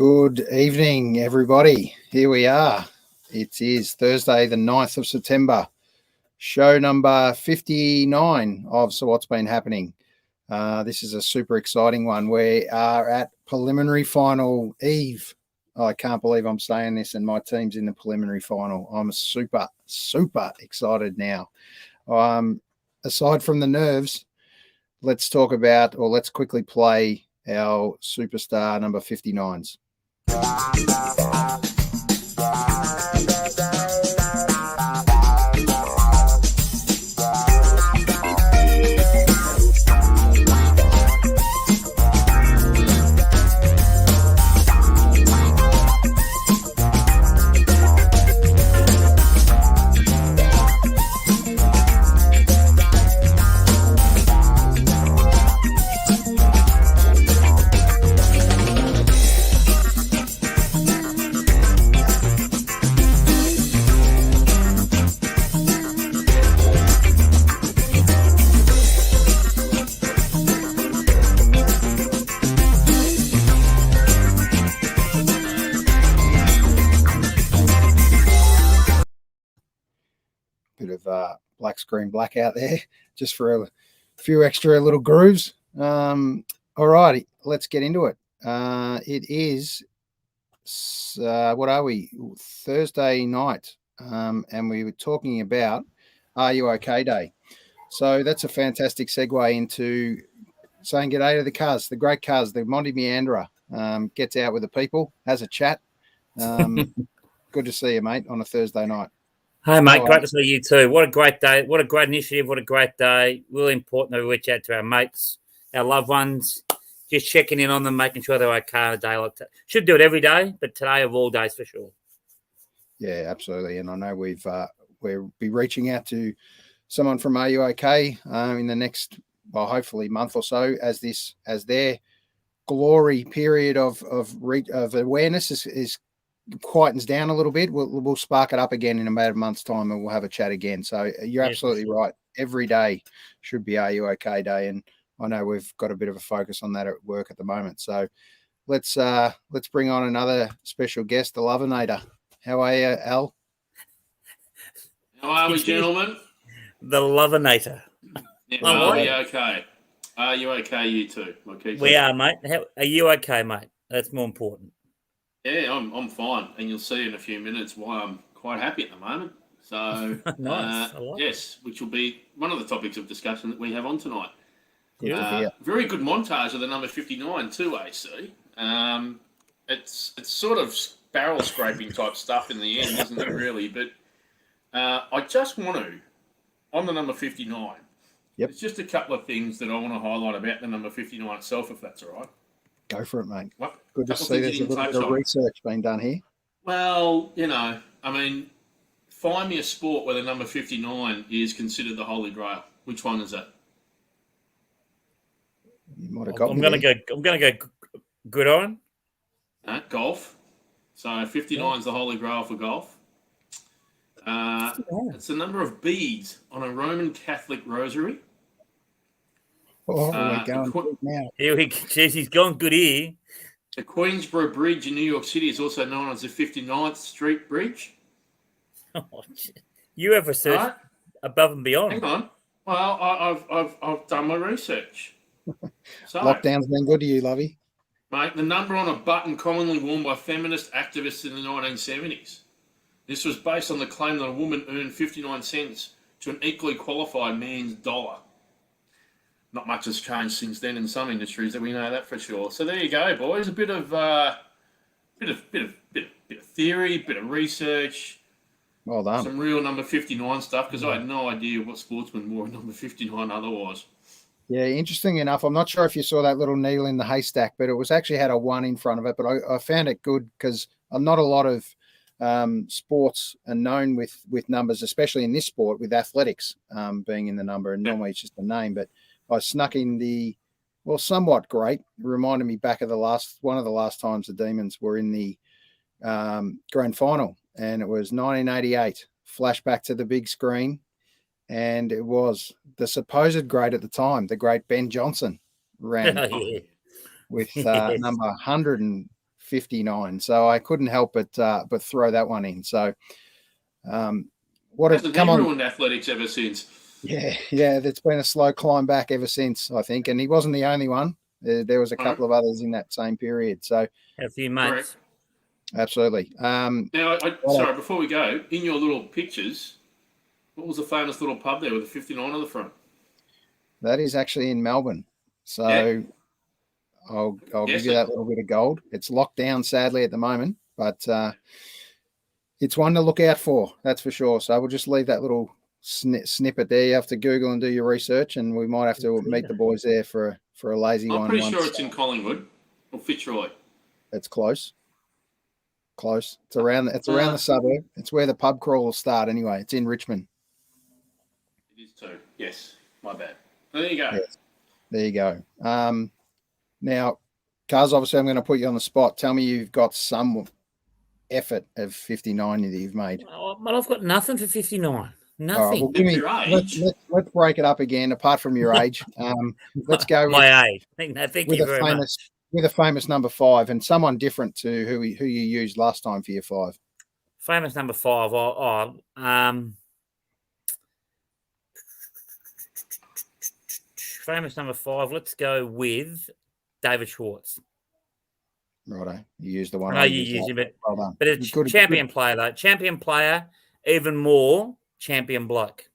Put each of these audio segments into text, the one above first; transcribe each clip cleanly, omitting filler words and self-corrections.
Good evening, everybody. Here we are. It is Thursday, the 9th of September, show number 59 of So What's Been Happening. This is a super exciting one. We are at preliminary final eve. I can't believe I'm saying this and my team's in the preliminary final. I'm super excited now. Aside from the nerves, let's quickly play our superstar number 59s. Bit of black screen black out there just for a few extra little grooves. All righty, let's get into it. It is what are we, Thursday night, and we were talking about Are You OK Day. So that's a fantastic segue into saying g'day to the cuz, the great cuz, the Monty Meanderer. Gets out with the people, has a chat. Good to see you, mate, on a Thursday night. Hey, mate, great to see you too. What a great day. What a great initiative. What a great day. Really important that we reach out to our mates, our loved ones, just checking in on them, making sure they're okay on a day like that. Should do it every day, but today of all days for sure. Yeah, absolutely. And I know we'll be reaching out to someone from Are You OK in the next, hopefully month or so as their glory period of awareness is quietens down a little bit. We'll spark it up again in about a month's time and we'll have a chat again. So you're absolutely right. Every day should be Are You OK Day, and I know we've got a bit of a focus on that at work at the moment. So let's bring on another special guest, the Loveinator. How are you, Al? How are we, gentlemen? The Loveinator. Yeah, are you okay? Are you okay, you two? We are, mate. Are you okay, mate? That's more important. Yeah, I'm fine, and you'll see in a few minutes why I'm quite happy at the moment. So, nice. Yes, which will be one of the topics of discussion that we have on tonight. Very good montage of the number 59 too, AC. It's sort of barrel scraping type stuff in the end, isn't it, really? But I just want to, on the number 59, It's just a couple of things that I want to highlight about the number 59 itself, if that's all right. Go for it, mate. What? Good to see there's a little bit of research being done here. Well, find me a sport where the number 59 is considered the holy grail. Which one is that? You might have got I'm going to go gridiron. Golf. So 59 is the holy grail for golf. It's the number of beads on a Roman Catholic rosary. Oh, we're going good now. He's gone good here. The Queensboro Bridge in New York City is also known as the 59th Street Bridge. Oh, you have research above and beyond. Hang on. Well, I've done my research. So, Lockdown's been good to you, Lovey. Mate, the number on a button commonly worn by feminist activists in the 1970s. This was based on the claim that a woman earned 59 cents to an equally qualified man's dollar. Not much has changed since then in some industries, that we know that for sure. So there you go, boys. A bit of theory, bit of research. Well done. Some real number 59 stuff, because I had no idea what sportsman wore number 59 otherwise. Yeah, interesting enough. I'm not sure if you saw that little needle in the haystack, but it was actually had a 1 in front of it. But I found it good because not a lot of sports are known with numbers, especially in this sport with athletics being in the number, and normally it's just a name. But I snuck in the, somewhat great. It reminded me back of one of the last times the Demons were in the grand final, and it was 1988. Flashback to the big screen, and it was the supposed great at the time, the great Ben Johnson, ran with number 59. So I couldn't help but throw that one in. So Hasn't he ruined athletics ever since? Yeah, it's been a slow climb back ever since, I think. And he wasn't the only one. There was a couple of others in that same period. So a few mates. Correct. Absolutely. Now, sorry, before we go, in your little pictures, what was the famous little pub there with the 59 on the front? That is actually in Melbourne. So I'll give you that little bit of gold. It's locked down, sadly, at the moment, but it's one to look out for, that's for sure. So we'll just leave that little snippet there. You have to Google and do your research, and we might have to meet the boys there for a lazy one. I'm pretty sure it's in Collingwood or Fitzroy. It's close. It's around the suburb. It's where the pub crawlers start anyway. It's in Richmond. It is too. Yes, my bad. There you go. Yes. There you go. Now, Cuz, obviously I'm going to put you on the spot. Tell me you've got some effort of 59 that you've made. But I've got nothing for 59. Nothing. Right, well, let's break it up again. Apart from your age, let's go with my age. Thank you very much. With a famous number 5 and someone different to who you used last time for your 5. Famous number 5. Famous number 5. Let's go with David Schwartz. Righto, you used the one. I know you used him, but it's champion player though. Champion player, even more champion bloke.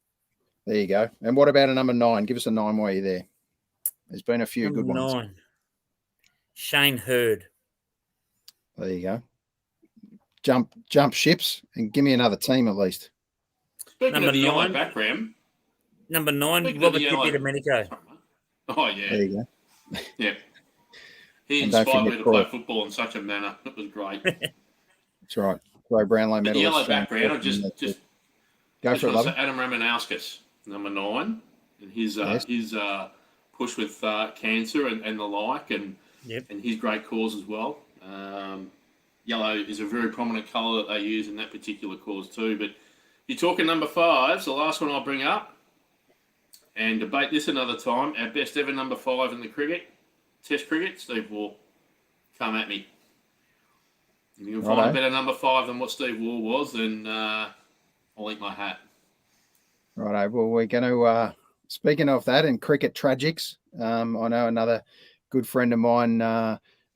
There you go. And what about a number 9? Give us a 9 while you're there. There's been a few good ones. 9. Shane Hurd. There you go. Jump ships and give me another team at least. Speaking number of the 9, yellow background. Number 9, Robert Tippy Domenico. Oh, yeah. There you go. Yeah. He inspired me to play football in such a manner. It was great. That's right. Roy Brownlow medalist. The yellow background, I just go for it, Adam Ramanauskas, number 9, and his push with cancer and the like, and his great cause as well. Yellow is a very prominent colour that they use in that particular cause too. But you're talking number 5s, the last one I'll bring up, and debate this another time. Our best ever number 5 in the cricket, Test cricket, Steve Waugh. Come at me. If you can find a better number 5 than what Steve Waugh was, then I'll eat my hat. Righto. Well, we're going to, speaking of that and cricket tragics, I know another good friend of mine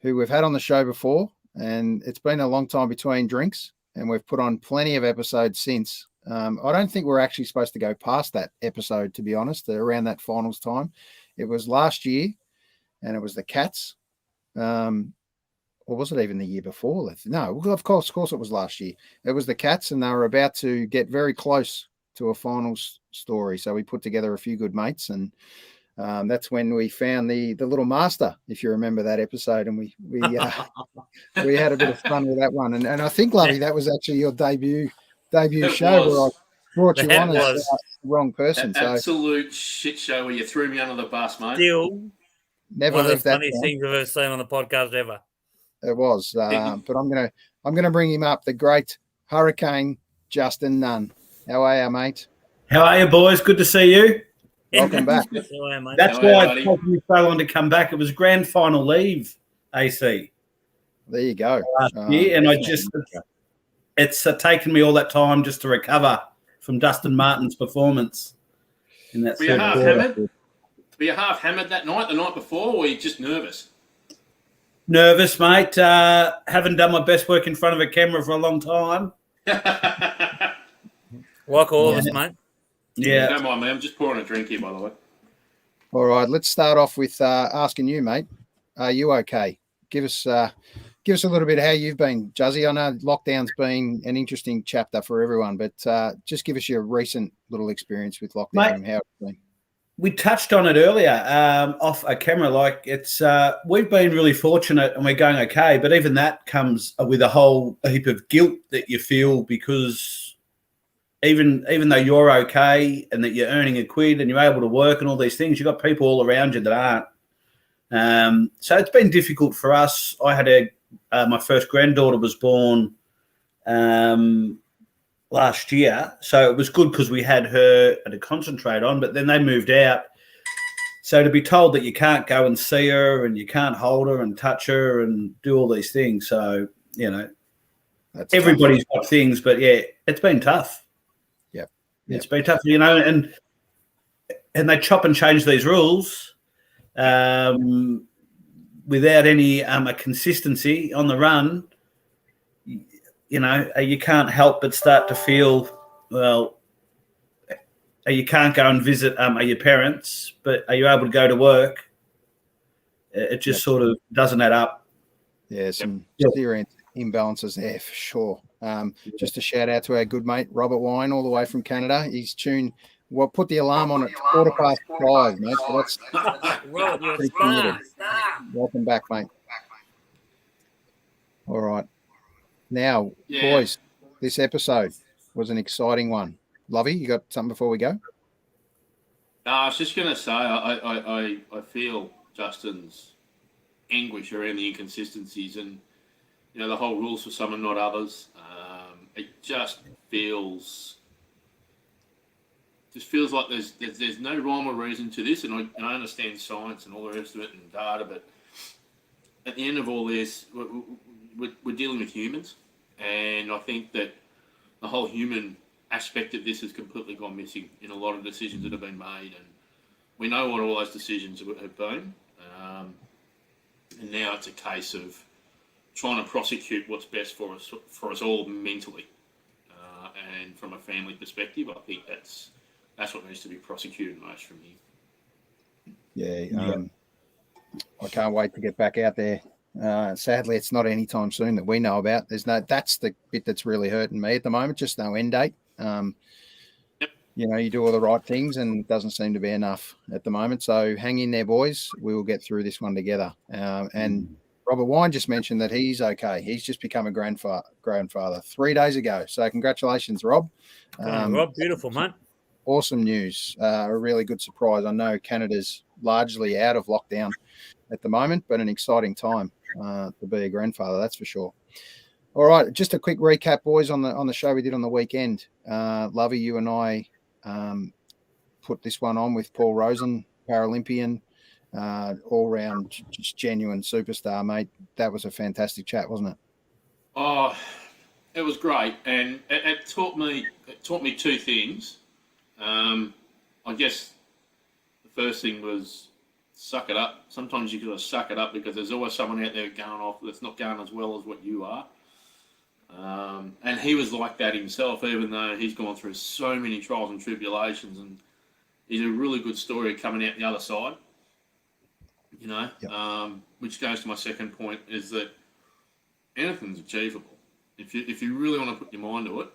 who we've had on the show before, and it's been a long time between drinks, and we've put on plenty of episodes since. I don't think we're actually supposed to go past that episode, to be honest, around that finals time. It was last year, and it was the Cats. Or was it even the year before? No, of course it was last year. It was the Cats, and they were about to get very close to a finals story. So we put together a few good mates, and that's when we found the little master, if you remember that episode, and we had a bit of fun with that one. And I think, Lovey, that was actually your debut show where I brought you on as the wrong person. Absolute shit show where you threw me under the bus, mate. Still, never one of the left that funniest things I've ever seen on the podcast ever. It was, but I'm gonna bring him up. The great Hurricane Justin Nunn. How are you, mate? How are you, boys? Good to see you. Welcome back. That's why it's taken me so long to come back. It was grand final leave, AC. There you go. Last year, and it's taken me all that time just to recover from Dustin Martin's performance in that. Were you half hammered? Were you half hammered that night, the night before, or were you just nervous? Nervous, mate. Haven't done my best work in front of a camera for a long time. Like all of us, mate. Yeah. Don't mind me. I'm just pouring a drink here, by the way. All right. Let's start off with asking you, mate. Are you okay? Give us a little bit of how you've been, Juzzy. I know lockdown's been an interesting chapter for everyone, but just give us your recent little experience with lockdown, mate, and how it's been. We touched on it earlier off a camera. Like it's, we've been really fortunate and we're going okay. But even that comes with a whole heap of guilt that you feel because even though you're okay and that you're earning a quid and you're able to work and all these things, you've got people all around you that aren't. So it's been difficult for us. I had my first granddaughter was born last year, so it was good because we had her to concentrate on, but then they moved out. So to be told that you can't go and see her and you can't hold her and touch her and do all these things. So, That's everybody's got things, but yeah, it's been tough. Yep. It's been tough, and they chop and change these rules without any a consistency on the run. You can't help but start to feel, well, you can't go and visit your parents, but are you able to go to work? It just sort of doesn't add up. Yeah, some serious imbalances there for sure. Just a shout out to our good mate Robert Wine, all the way from Canada. He's tuned. Well, put the alarm on at 5:15, mate. So that's Robert, you're a star. Welcome back, mate. All right. Now, boys, this episode was an exciting one. Lovey, you got something before we go? No, I was just going to say, I feel Justin's anguish around the inconsistencies and, the whole rules for some and not others. It just feels like there's no rhyme or reason to this, and I understand science and all the rest of it and data, but at the end of all this, we're dealing with humans, and I think that the whole human aspect of this has completely gone missing in a lot of decisions that have been made, and we know what all those decisions have been, and now it's a case of trying to prosecute what's best for us all mentally, and from a family perspective, I think that's what needs to be prosecuted most from here. Yeah, I can't wait to get back out there. Sadly, it's not anytime soon that we know about. That's the bit that's really hurting me at the moment. Just no end date. You do all the right things, and it doesn't seem to be enough at the moment. So hang in there, boys. We will get through this one together. And Robert Wine just mentioned that he's okay. He's just become a grandfather 3 days ago. So congratulations, Rob. Rob, beautiful, mate. Awesome news. A really good surprise. I know Canada's largely out of lockdown at the moment, but an exciting time to be a grandfather, that's for sure. All right, just a quick recap, boys, on the show we did on the weekend. Lovey, you and I put this one on with Paul Rosen, Paralympian, all-round just genuine superstar, mate. That was a fantastic chat, wasn't it? Oh, it was great, and it taught me two things. I guess the first thing was suck it up. Sometimes you got to suck it up because there's always someone out there going off that's not going as well as what you are. And he was like that himself, even though he's gone through so many trials and tribulations, and he's a really good story coming out the other side. Which goes to my second point, is that anything's achievable. If you really want to put your mind to it,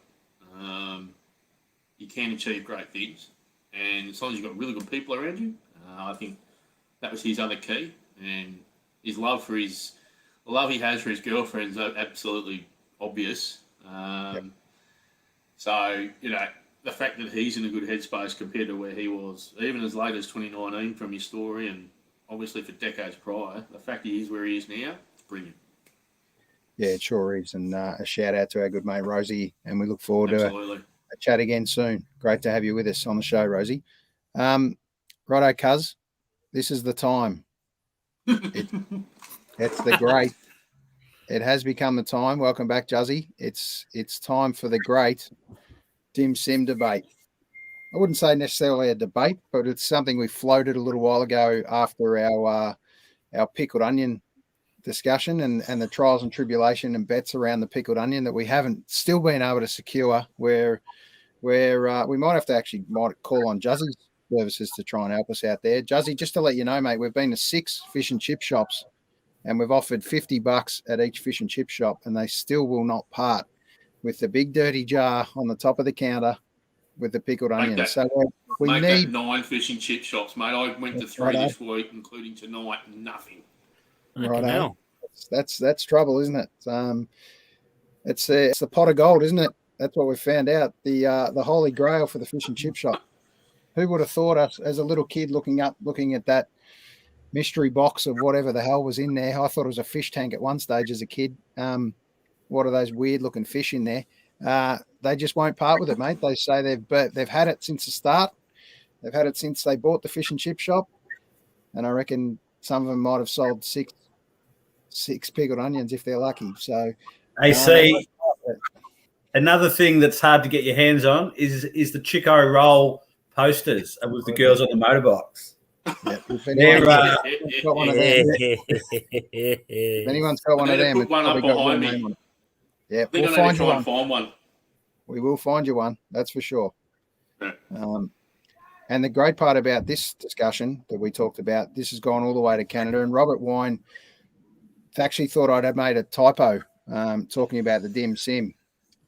you can achieve great things, and as long as you've got really good people around you, I think that was his other key, and his love he has for his girlfriend's absolutely obvious. So the fact that he's in a good headspace compared to where he was, even as late as 2019 from his story, and obviously for decades prior, the fact that he's where he is now, it's brilliant. Yeah, it sure is. And a shout out to our good mate Rosie, and we look forward to a chat again soon. Great to have you with us on the show, Rosie. Righto, cuz, this is the time. It's the great. It has become the time. Welcome back, Juzzy. It's time for the great Dim Sim debate. I wouldn't say necessarily a debate, but it's something we floated a little while ago after our pickled onion discussion and the trials and tribulation and bets around the pickled onion that we haven't still been able to secure, where we might have to call on Juzzy's services to try and help us out there. Juzzy, just to let you know, mate, we've been to 6 fish and chip shops and we've offered $50 at each fish and chip shop, and they still will not part with the big dirty jar on the top of the counter with the pickled onion. So we need 9 fish and chip shops, mate. I went to 3 this week, including tonight. Nothing. Right. That's trouble, isn't it? It's the pot of gold, isn't it? That's what we found out. The holy grail for the fish and chip shop. Who would have thought us as a little kid looking at that mystery box of whatever the hell was in there? I thought it was a fish tank at one stage as a kid. What are those weird looking fish in there? They just won't part with it, mate. They say they've had it since the start. They've had it since they bought the fish and chip shop. and I reckon some of them might have sold six pickled onions if they're lucky. So, see, another thing that's hard to get your hands on is the Chico Roll posters with the girls on the motorbikes. Yeah, if anyone's got one of them, if anyone's got one of them, put one up behind me. Yeah, we'll find you one. We will find you one. That's for sure. Yeah. And the great part about this discussion that we talked about, this has gone all the way to Canada. And Robert Wine actually thought I'd have made a typo talking about the dim sim.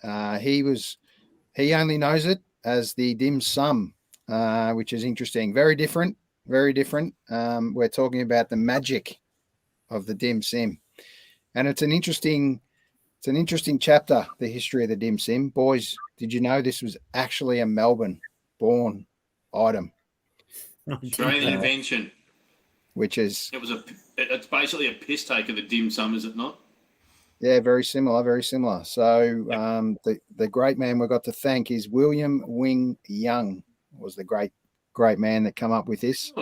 He only knows it as the dim sum, which is interesting. Very different. Very different. We're talking about the magic of the dim sim, and it's an interesting chapter, the history of the dim sim. Boys, did you know this was actually a Melbourne-born item? Australian invention. Which is it's basically a piss take of the dim sum, is it not? Yeah, very similar, very similar. So the great man we've got to thank is William Wing Young, was the great man that come up with this.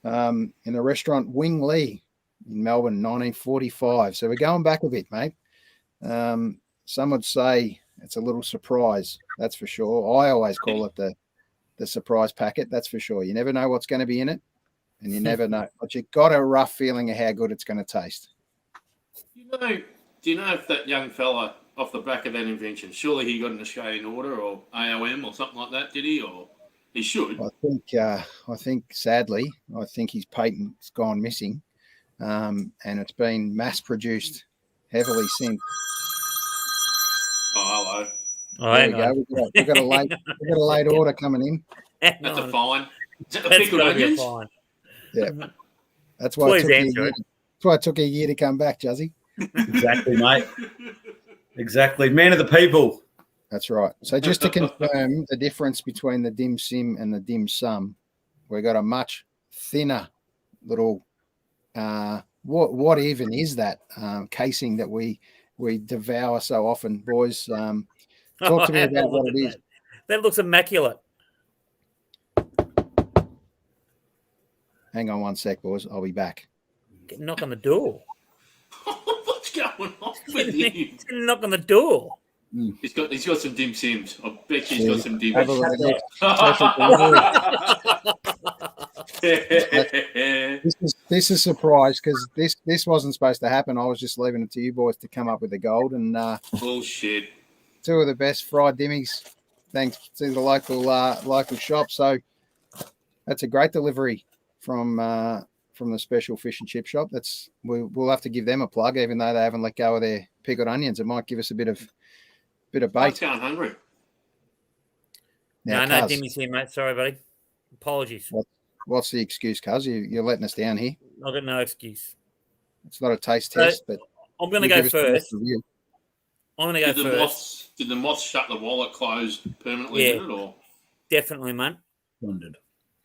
In the restaurant Wing Lee in Melbourne, 1945. So we're going back a bit, mate. Some would say it's a little surprise, that's for sure. I always call it the surprise packet, that's for sure. You never know what's going to be in it, and you never know. But you got a rough feeling of how good it's going to taste. Do you know if that young fella, off the back of that invention, surely he got an Australian order or AOM or something like that, did he? Or he should? I think sadly, I think his patent's gone missing, and it's been mass-produced heavily since. Oh, hello. There we go. We've got a late order coming in. That's a fine. Is that the pickled onions? Yeah. That's why it took a year to come back, Juzzy. Exactly, mate. Exactly. Man of the people. That's right. So just to confirm the difference between the dim sim and the dim sum, we've got a much thinner little what even is that casing that we devour so often, boys? Talk to me about what it is. That looks immaculate. Hang on one sec, boys. I'll be back. Knock on the door. What's going on with you? Knock on the door. He's got some dim sims. I bet you he's got some dim sims. This is a surprise because this wasn't supposed to happen. I was just leaving it to you boys to come up with the gold, and bullshit. Two of the best fried dimmies, thanks to the local shop. So that's a great delivery from the Special Fish and Chip Shop. We'll have to give them a plug, even though they haven't let go of their pickled onions. It might give us a bit of bait. I'm going hungry. No dimmies here, mate. Sorry, buddy. Apologies. What's the excuse, cuz? You're letting us down here. I've got no excuse. It's not a taste test, but I'm going to go first. Did the moths shut the wallet closed permanently? Yeah, did it, or? Definitely, mate. Wondered.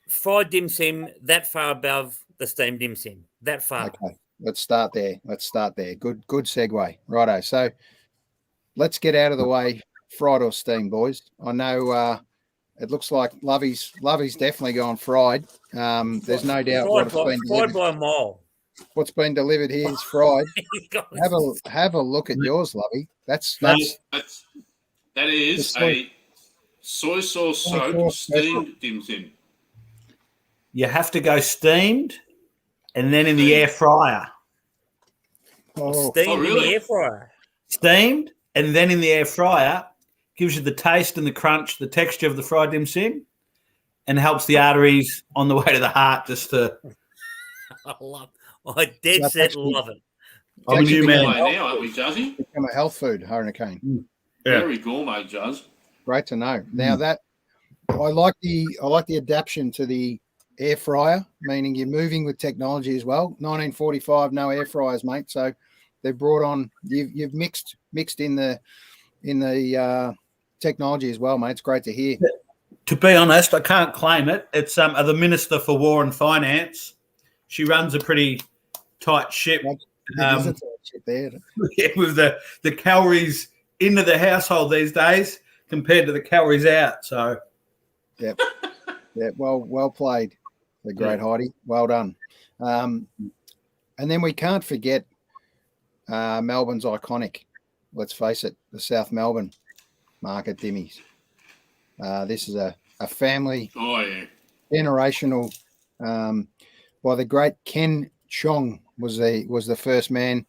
Fried dim sim that far above the steamed dim sim. That far. Okay, let's start there. Good segue. Righto. So let's get out of the way. Fried or steamed, boys? I know it looks like Lovey's definitely gone fried. There's no doubt fried by a mile. What's been delivered here is fried. have a look at yours, Lovey. That is a soy sauce soaked steamed dim sim. You have to go steamed and then in the air fryer. Steamed in the air fryer. Steamed and then in the air fryer gives you the taste and the crunch, the texture of the fried dim sim, and helps the arteries on the way to the heart just to. I dead set love it. I'm a new man now, aren't we, Juzzy? Become a health food, hurricane. Yeah. Very gourmet, Juzz. Great to know. Now that I like the adaptation to the air fryer, meaning you're moving with technology as well. 1945, no air fryers, mate. So they've brought on you've mixed in the technology as well, mate. It's great to hear. To be honest, I can't claim it. It's the Minister for War and Finance. She runs a pretty tight ship. There. Yeah, with the calories into the household these days compared to the calories out. So, yeah, well played, the great Heidi. Well done. And then we can't forget Melbourne's iconic, let's face it, the South Melbourne market dimmies. This is a family, generational, by the great Ken Chong was the first man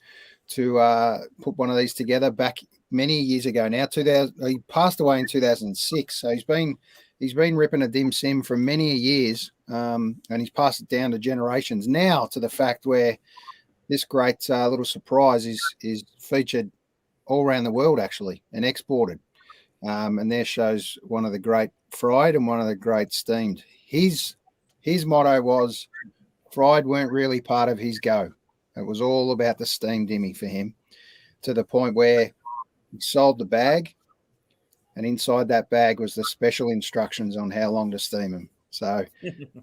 to put one of these together back many years ago now. He passed away in 2006, so he's been ripping a dim sim for many years, and he's passed it down to generations now, to the fact where this great little surprise is featured all around the world, actually, and exported. And there shows one of the great fried and one of the great steamed. His motto was, fried weren't really part of his go. It was all about the steamed dimmy for him, to the point where he sold the bag, and inside that bag was the special instructions on how long to steam them. So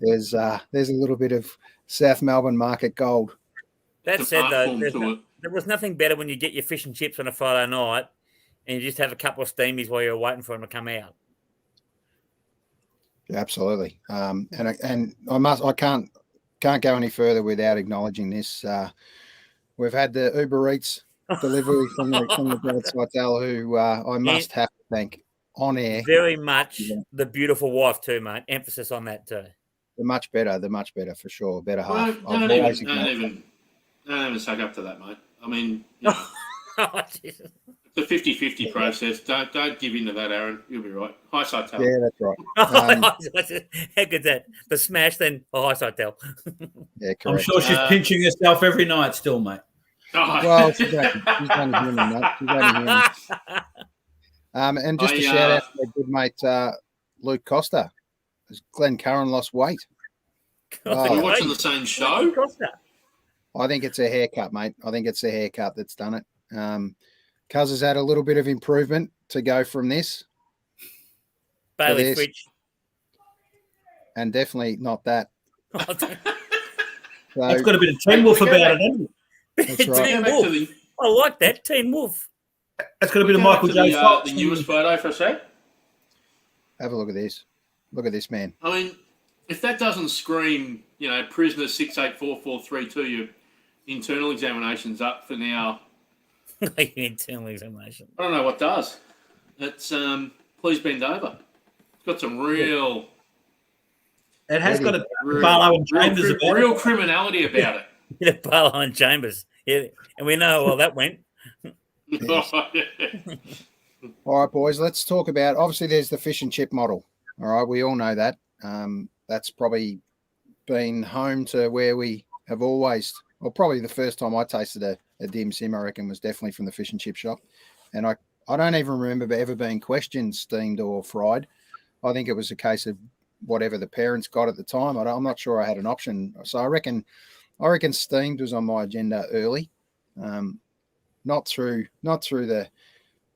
there's a little bit of South Melbourne market gold. That said, though, there was nothing better when you get your fish and chips on a Friday night and you just have a couple of steamies while you're waiting for them to come out. Yeah, absolutely. And I can't go any further without acknowledging this. We've had the Uber Eats delivery from the great Sitel, who I must have to thank on air. Very much the beautiful wife too, mate. Emphasis on that too. The much better for sure. Better half. Don't even suck up to that, mate. I mean, you know, it's a 50-50 process. Don't give in to that, Aaron. You'll be right. Hi, Sitel. Yeah, that's right. How good's that? The smash, then hi, Sitel. Yeah, correct. I'm sure she's pinching herself every night still, mate. Well, she's only human, mate. She's only human. And just a shout out to my good mate Luke Costa, as Glenn Curran lost weight. We're watching the same show. I think it's a haircut, mate. I think it's the haircut that's done it. Cuz has had a little bit of improvement to go from this. Bailey switch. And definitely not that. It's got a bit of Teen Wolf about it, hasn't it? That's right. Teen Wolf. I like that, Teen Wolf. It's got a bit of Michael J. Fox. The newest photo for a sec. Have a look at this. Look at this, man. I mean, if that doesn't scream, you know, prisoner 684432, your internal examination's up for now. Internal examination. I don't know what does. It's please bend over. It's got some real. It has got a Barlow and Chambers real criminality about it. Yeah, Barlow and Chambers. Yeah, and we know how well that went. Yes. All right, boys, let's talk about, obviously there's the fish and chip model. All right, we all know that. That's probably been home to where we have always, well, probably the first time I tasted a dim sim, I reckon, was definitely from the fish and chip shop. And I don't even remember ever being questioned steamed or fried. I think it was a case of whatever the parents got at the time. I'm not sure I had an option. So I reckon steamed was on my agenda early. Not through the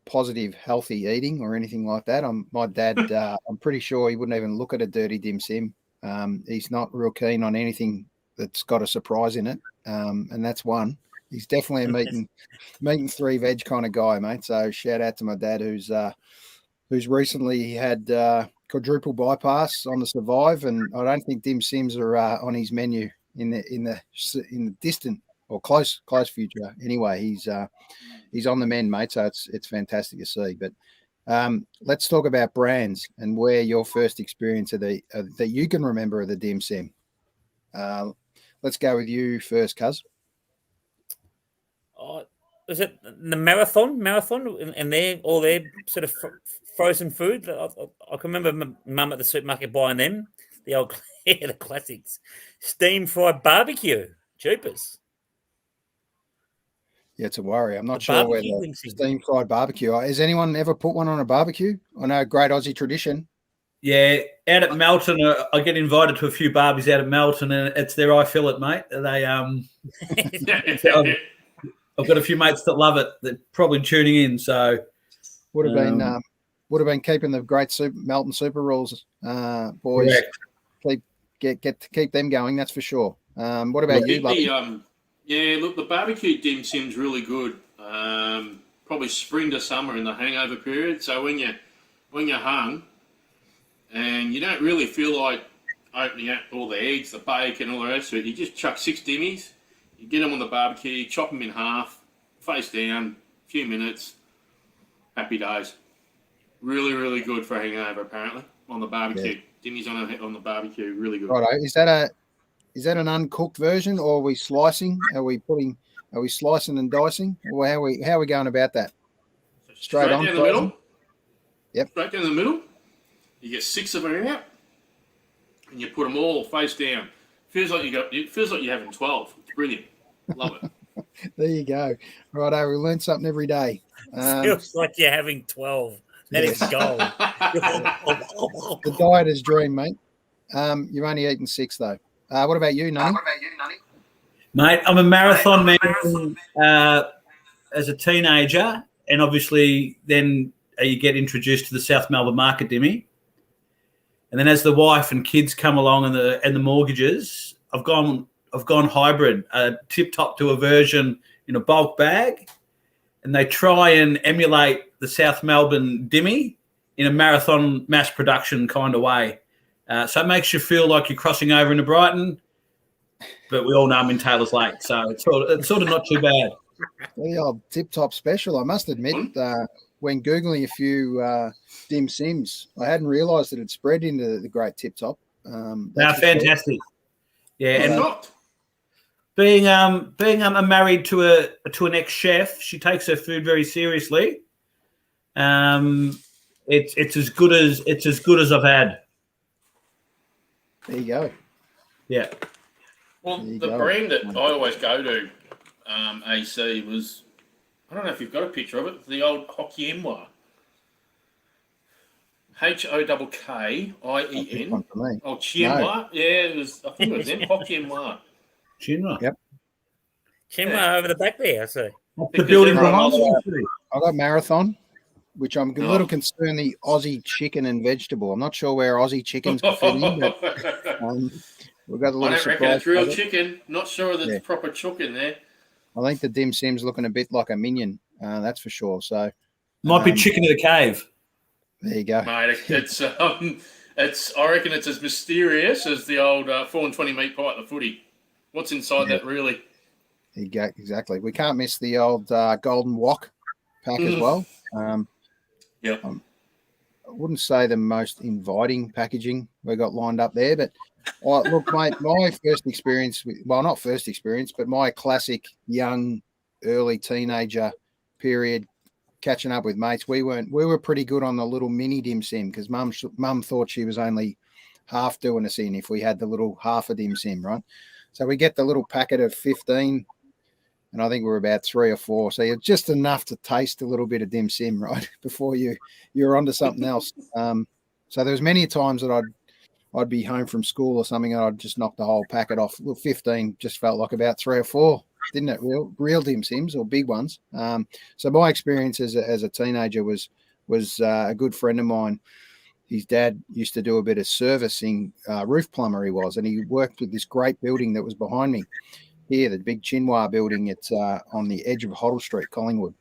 positive, healthy eating or anything like that. My dad, I'm pretty sure he wouldn't even look at a dirty dim sim. He's not real keen on anything that's got a surprise in it, and that's one. He's definitely a meat and three veg kind of guy, mate. So shout out to my dad, who's recently had quadruple bypass on the Survive, and I don't think dim sims are on his menu in the distant or close future. Anyway, he's on the mend, mate. So it's fantastic to see. But let's talk about brands and where your first experience of that you can remember of the dim sim. Let's go with you first, Cuz. Was it the marathon, and all their sort of frozen food? I can remember my mum at the supermarket buying them, the old the classics, steam fried barbecue, jeepers. Yeah, it's a worry. I'm not sure where the steam fried barbecue. Has anyone ever put one on a barbecue? I know, great Aussie tradition. Yeah, out at Melton, I get invited to a few barbies out at Melton, and it's there I fill it, mate. They I've got a few mates that love it. They're probably tuning in, so would have been keeping the great Melton Super Rules, boys. Correct. Keep them going. That's for sure. What about you, Bucky? Look, the barbecue dim sim's really good. Probably spring to summer in the hangover period. So when you're hung and you don't really feel like opening up all the eggs, the bacon, all the rest of it. You just chuck 6 dimmies, you get them on the barbecue, chop them in half, face down, a few minutes, happy days. Really, really good for a hangover, apparently, on the barbecue. Yeah. Dimmies on the barbecue, really good. Right, is that an uncooked version, or are we slicing? Are we slicing and dicing, or how are we going about that? Straight on down the middle. Yep. Straight down the middle. You get 6 of them out, and you put them all face down. Feels like you're having 12. It's brilliant. Love it. There you go. Right, we learn something every day. Feels like you're having 12. That is gold. The dieter's dream, mate. You've only eaten 6 though. What about you, Nunny? Mate, I'm a marathon man as a teenager, and obviously then you get introduced to the South Melbourne market, Dimmy. And then as the wife and kids come along and the mortgages, I've gone hybrid, tip top to a version in a bulk bag, and they try and emulate the South Melbourne Dimmy in a marathon mass production kind of way. So it makes you feel like you're crossing over into Brighton, but we all know I'm in Taylor's Lake, so it's sort of not too bad. The old tip top special, I must admit, when Googling a few dim sims, I hadn't realised it had spread into the great tip top. Fantastic. Sure. Yeah, and being married to an ex-chef, she takes her food very seriously. It's as good as I've had. There you go. Yeah. Well, the brand that I always go to, AC, was, I don't know if you've got a picture of it, the old Hokkien. Hokkien. Oh, Chienwa. Yeah, I think it was them. Hokkien. Chienwa. Yep. Chienwa over the back there, I see. The building behind I got Marathon, which I'm a little concerned the Aussie chicken and vegetable. I'm not sure where Aussie chickens can fit in, but we've got a little I don't reckon it's real surprise. chicken. Not sure that it's proper chook in there. I think the dim sim's looking a bit like a minion, that's for sure. So might be chicken in the cave. There you go, mate. It's I reckon it's as mysterious as the old 4 and 20 meat pie at the footy. What's inside that, really? There you go, exactly. We can't miss the old golden wok pack as well. Yeah. I wouldn't say the most inviting packaging we got lined up there, but look, mate, my first experience, not first experience, but my classic young, early teenager period, catching up with mates, we were pretty good on the little mini dim sim because mum thought she was only half doing us in if we had the little half a dim sim, right? So we get the little packet of 15, and I think we're about 3 or 4. So you're just enough to taste a little bit of dim sim, right, before you're onto something else. So there was many times that I'd be home from school or something, and I'd just knock the whole packet off. Well, 15 just felt like about 3 or 4, didn't it? Real dim sims or big ones. So my experience as a teenager was a good friend of mine. His dad used to do a bit of servicing, roof plumber he was, and he worked with this great building that was behind me here, the big Chinua building. It's on the edge of Hoddle Street, Collingwood,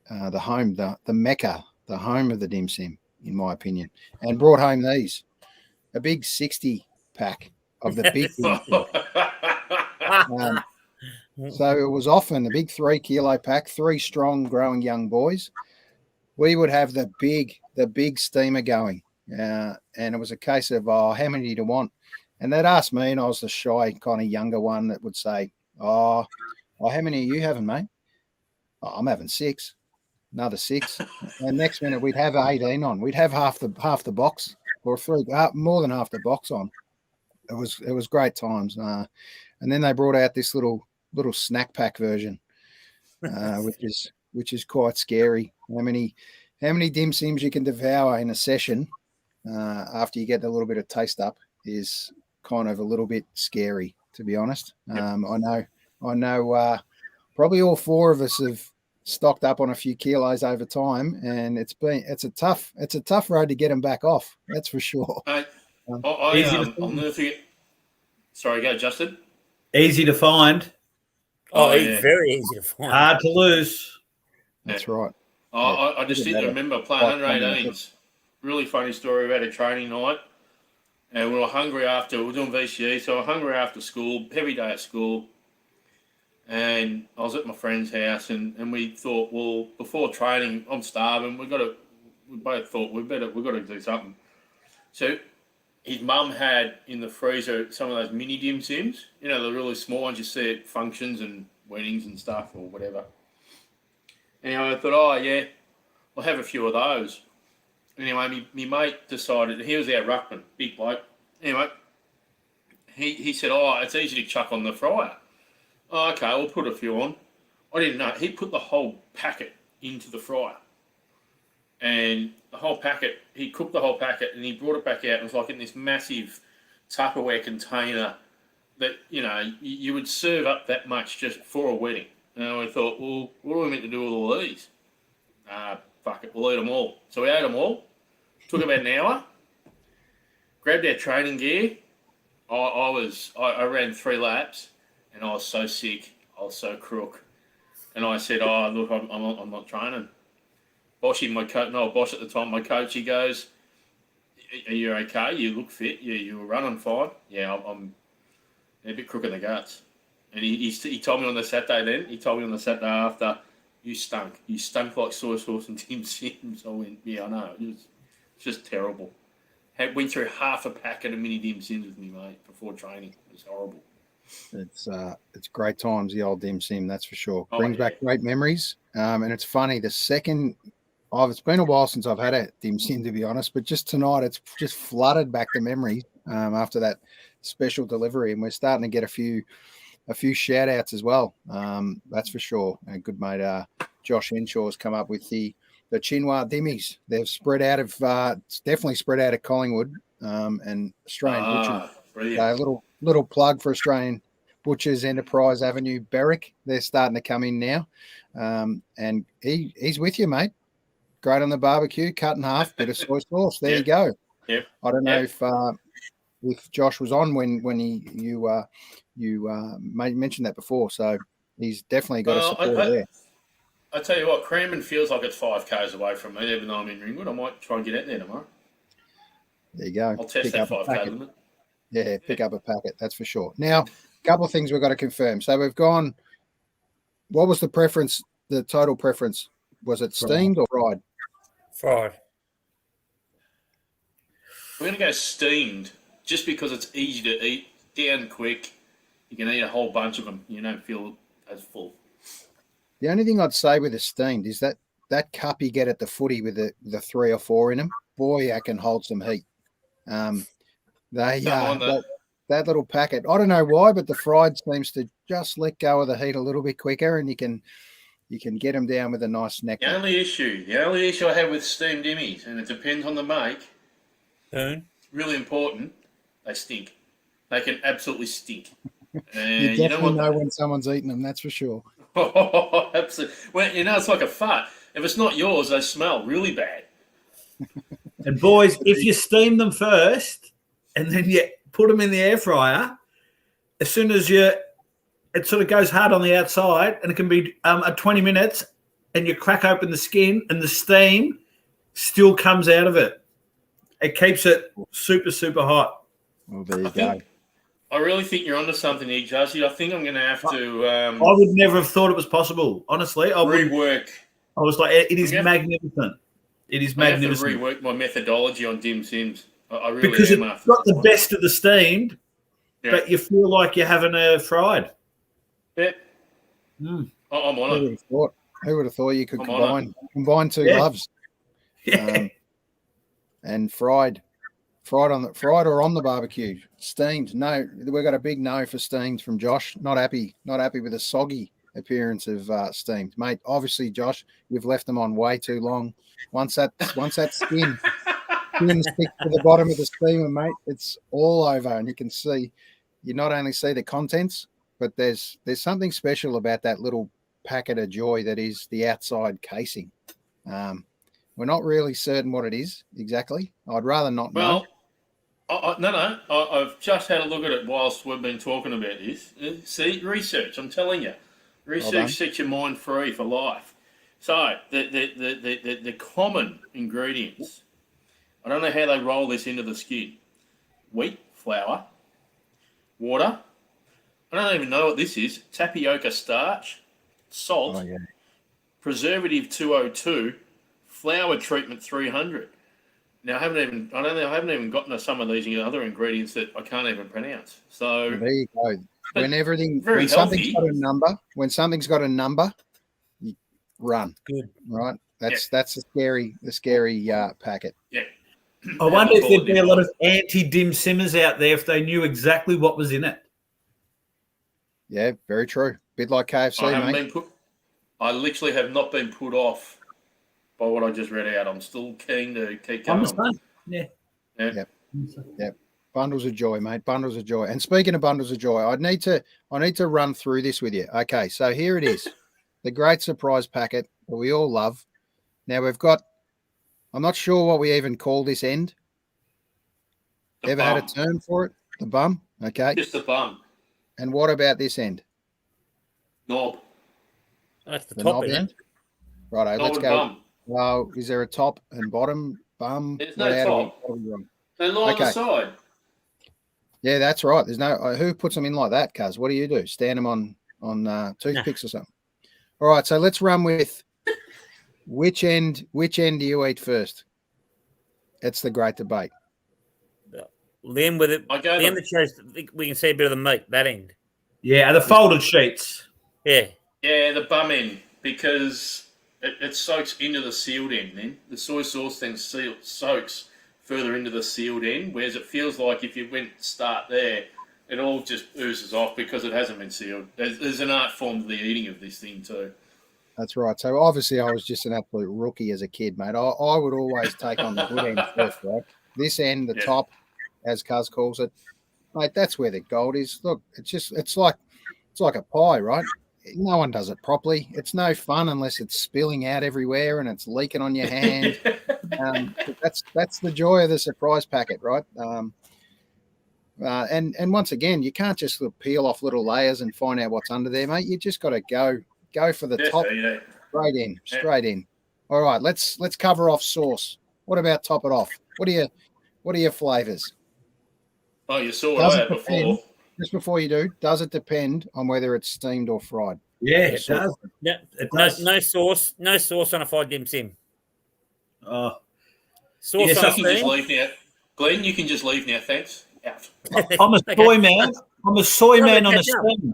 the mecca, the home of the dim sim, in my opinion, and brought home a big 60 pack of the big so it was often a big 3 kilo pack, 3 strong growing young boys. We would have the big steamer going. And it was a case of, how many do you want? And they'd ask me, and I was the shy kind of younger one that would say, how many are you having, mate? I'm having 6. Another 6. And next minute we'd have 18 on. We'd have half the box, or more than half the box on. It was great times. And then they brought out this little snack pack version, which is quite scary. How many dim sims you can devour in a session after you get a little bit of taste up is kind of a little bit scary, to be honest. Yep. I know probably all 4 of us have stocked up on a few kilos over time, and it's a tough road to get them back off. That's for sure. I'll never forget. Sorry, go, Justin. Easy to find. Very easy to find. Hard to lose. That's right. I just didn't remember playing under 18s. Really funny story about a training night. And we were hungry after, we were doing VCE, so we were hungry after school, heavy day at school. And I was at my friend's house, and we thought, well, before training, I'm starving. We both thought we've got to do something. So his mum had in the freezer some of those mini dim sims, the really small ones you see at functions and weddings and stuff or whatever. Anyway, I thought, oh yeah, I'll have a few of those. Anyway, my mate decided, he was our ruckman, big bloke. Anyway, he said, oh, it's easy to chuck on the fryer. Oh, okay, we'll put a few on. I didn't know. He put the whole packet into the fryer. And the whole packet, he cooked the whole packet and he brought it back out. It was like in this massive Tupperware container that, you would serve up that much just for a wedding. And I thought, well, what are we meant to do with all these? Fuck it, we'll eat them all. So we ate them all. Took about an hour. Grabbed our training gear. I ran 3 laps. And I was so sick. I was so crook. And I said, oh, look, I'm not training. Boshy, my coach, no, Bosch at the time, my coach, he goes, are you okay? You look fit. You were running fine. Yeah, I'm a bit crook in the guts. And he told me on the Saturday then, after, you stunk. You stunk like soy sauce and Tim Sims. I went, yeah, I know. It was just terrible. Went through half a packet of mini Dim Sims with me, mate, before training. It was horrible. It's great times, the old dim sim, that's for sure. Oh, Brings back great memories. And it's funny, it's been a while since I've had a dim sim, to be honest, but just tonight it's just flooded back the memories after that special delivery, and we're starting to get a few shout outs as well. That's for sure. And good mate Josh Henshaw has come up with the Chinois dimmies. They've spread out of it's definitely spread out of Collingwood and Australian Butchers. Brilliant. A little plug for Australian Butchers Enterprise Avenue, Berwick. They're starting to come in now. And he's with you, mate. Great on the barbecue, cut in half, bit of soy sauce. There you go. Yep. I don't know if Josh was on when you mentioned that before. So he's definitely got a support there. I tell you what, Cranbourne feels like it's 5 k's away from me, even though I'm in Ringwood. I might try and get out there tomorrow. There you go. I'll test that 5 k limit. Yeah, pick up a packet, that's for sure. Now, a couple of things we've got to confirm. So we've gone, what was the preference, the total preference? Was it steamed or fried? Fried. We're going to go steamed just because it's easy to eat, down quick. You can eat a whole bunch of them. You don't feel as full. The only thing I'd say with the steamed is that cup you get at the footy with the 3 or 4 in them, boy, that can hold some heat. That little packet, I don't know why, but the fried seems to just let go of the heat a little bit quicker, and you can get them down with a nice neck. The only issue I have with steamed dimmies, and it depends on the make. Really important. They stink. They can absolutely stink. You definitely know when someone's eating them. That's for sure. Oh, absolutely. Well, it's like a fart. If it's not yours, they smell really bad. And boys, if you steam them first and then you put them in the air fryer, as soon as it sort of goes hard on the outside, and it can be 20 minutes, and you crack open the skin and the steam still comes out of it. It keeps it super, super hot. Well, there you go. I really think you're onto something here, Jazzy. I think I'm going to have to... I would never have thought it was possible, honestly. Rework. I was like, it is magnificent. It is magnificent. I have to rework my methodology on dim sims. I really because am it's got the best of the steamed, but you feel like you're having a fried. Yep. I'm on it. Who would have thought you could combine two loves? Yeah. And fried or on the barbecue. Steamed. No, we got a big no for steamed from Josh. Not happy with the soggy appearance of steamed, mate. Obviously, Josh, you've left them on way too long. Once that skin sticks to the bottom of the steamer, mate, it's all over, and you not only see the contents, but there's something special about that little packet of joy that is the outside casing. We're not really certain what it is exactly. I'd rather not know. No. I've just had a look at it whilst we've been talking about this. See, research. I'm telling you, research sets your mind free for life. So the common ingredients. I don't know how they roll this into the skin, wheat flour, water. I don't even know what this is. Tapioca starch, salt, preservative 202, flour treatment 300. Now I haven't even gotten to some of these other ingredients that I can't even pronounce. So there you go. When something's got a number, you run. Good. Right. That's the scary packet. Yeah. I wonder if there'd be a lot of anti-dim simmers out there if they knew exactly what was in it. Yeah, very true. Bit like KFC, mate. I literally have not been put off by what I just read out. I'm still keen to keep going. I'm the same. Yeah. Yep. Bundles of joy, mate. Bundles of joy. And speaking of bundles of joy, I need to run through this with you. Okay, so here it is. The great surprise packet that we all love. Now we've got, I'm not sure what we even call this end. Ever had a term for it? The bum? Okay. Just the bum. And what about this end? Knob. That's the top end. Righto, let's go. Bum. Well, is there a top and bottom bum? There's no top. They lie on the side. Yeah, that's right. There's no who puts them in like that, cuz. What do you do? Stand them on toothpicks or something? All right, so let's run with which end do you eat first? It's the great debate. Liam with it. The end that shows we can see a bit of the meat, that end. Yeah, the folded sheets. Yeah. Yeah, the bum end, because it soaks into the sealed end then. The soy sauce then soaks further into the sealed end, whereas it feels like if you went start there, it all just oozes off because it hasn't been sealed. There's an art form to the eating of this thing too. That's right. So obviously I was just an absolute rookie as a kid, mate. I would always take on the good end first, right? This end, the top, as Cuz calls it, mate, that's where the gold is. Look, it's like a pie, right? No one does it properly. It's no fun unless it's spilling out everywhere and it's leaking on your hand. That's the joy of the surprise packet, right? And once again, you can't just peel off little layers and find out what's under there, mate. You just got to go for the top, straight in. All right, let's cover off sauce. What about top it off? What are your flavors? Oh, you saw what I had before. Just before you do, does it depend on whether it's steamed or fried? Yeah, it does. Yeah, no sauce on a fried dim sim. Sauce on a steam. Glenn, you can just leave now. Thanks. Out. I'm a soy man. I'm a soy man on a steam,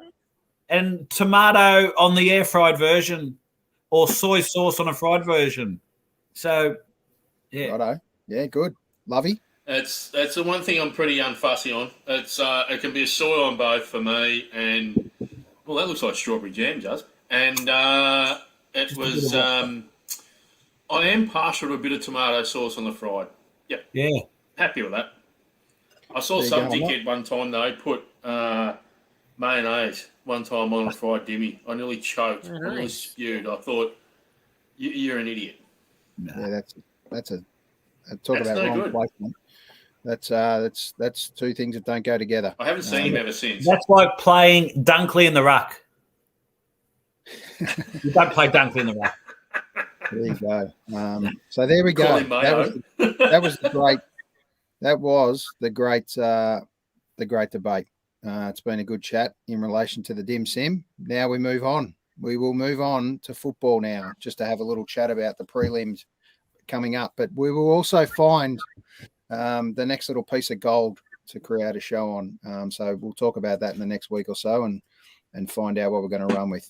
and tomato on the air fried version, or soy sauce on a fried version. So, yeah, righto. Yeah, good, lovey. That's the one thing I'm pretty unfussy on. It can be a soy on both for me, and well, that looks like strawberry jam, does. And it was. I am partial to a bit of tomato sauce on the fried. Yep. Yeah. Happy with that. I saw some dickhead one time though put mayonnaise one time on a fried dimmy. I nearly choked. I nearly spewed. I thought you're an idiot. Yeah, that's talk about wrong placement. That's two things that don't go together. I haven't seen him ever since. That's like playing Dunkley in the ruck. You don't play Dunkley in the ruck. There you go. So there we go. That was the great debate. It's been a good chat in relation to the dim sim. Now we move on. We will move on to football now, just to have a little chat about the prelims coming up. But we will also find the next little piece of gold to create a show on. So we'll talk about that in the next week or so and find out what we're going to run with.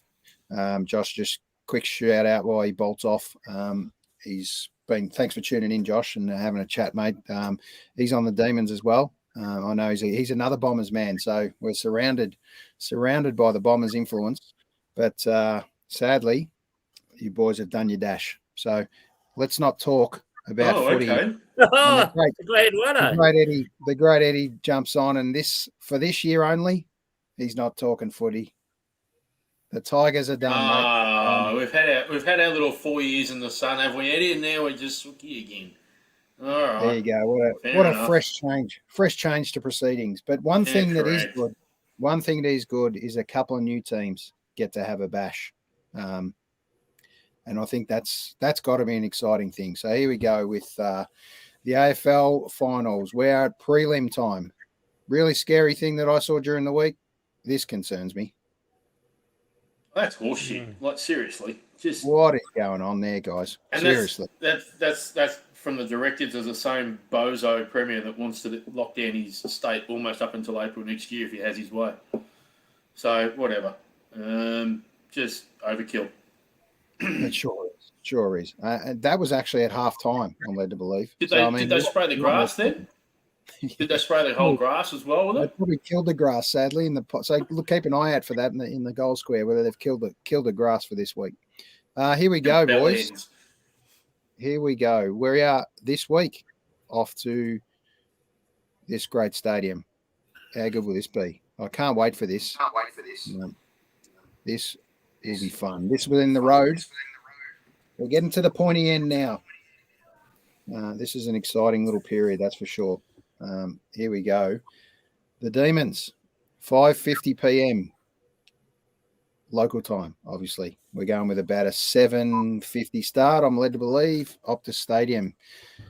Josh, just quick shout out while he bolts off. Thanks for tuning in, Josh, and having a chat, mate. He's on the Demons as well. I know he's another Bombers man, so we're surrounded by the Bombers influence. But sadly, you boys have done your dash. So let's not talk about footy. Okay. The great Eddie jumps on, and for this year only, he's not talking footy. The Tigers are done, mate. We've had our little 4 years in the sun, have we, Eddie? And now we're just rookie again. All right. There you go. What a fresh change to proceedings. But one thing that is good is a couple of new teams get to have a bash. And I think that's got to be an exciting thing. So here we go with The AFL finals. We are at prelim time. Really scary thing that I saw during the week. This concerns me. That's horseshit. Like, seriously. Just what is going on there, guys? And seriously. That's from the directives of the same bozo premier that wants to lock down his state almost up until April next year if he has his way. So, whatever. Just overkill. It sure is. That was actually at half time, I'm led to believe. Did they spray the grass then? Did they spray the whole grass as well with it? They probably killed the grass, sadly, in the pot. So look, keep an eye out for that in the goal square, whether they've killed the grass for this week. Here we go, boys. Here we go. We are this week off to this great stadium. How good will this be? I can't wait for this. This will be fun. This within the road. We're getting to the pointy end now. This is an exciting little period, that's for sure. Here we go. The Demons, 5:50 p.m. local time, obviously. We're going with about a 7:50 start, I'm led to believe. Optus Stadium. A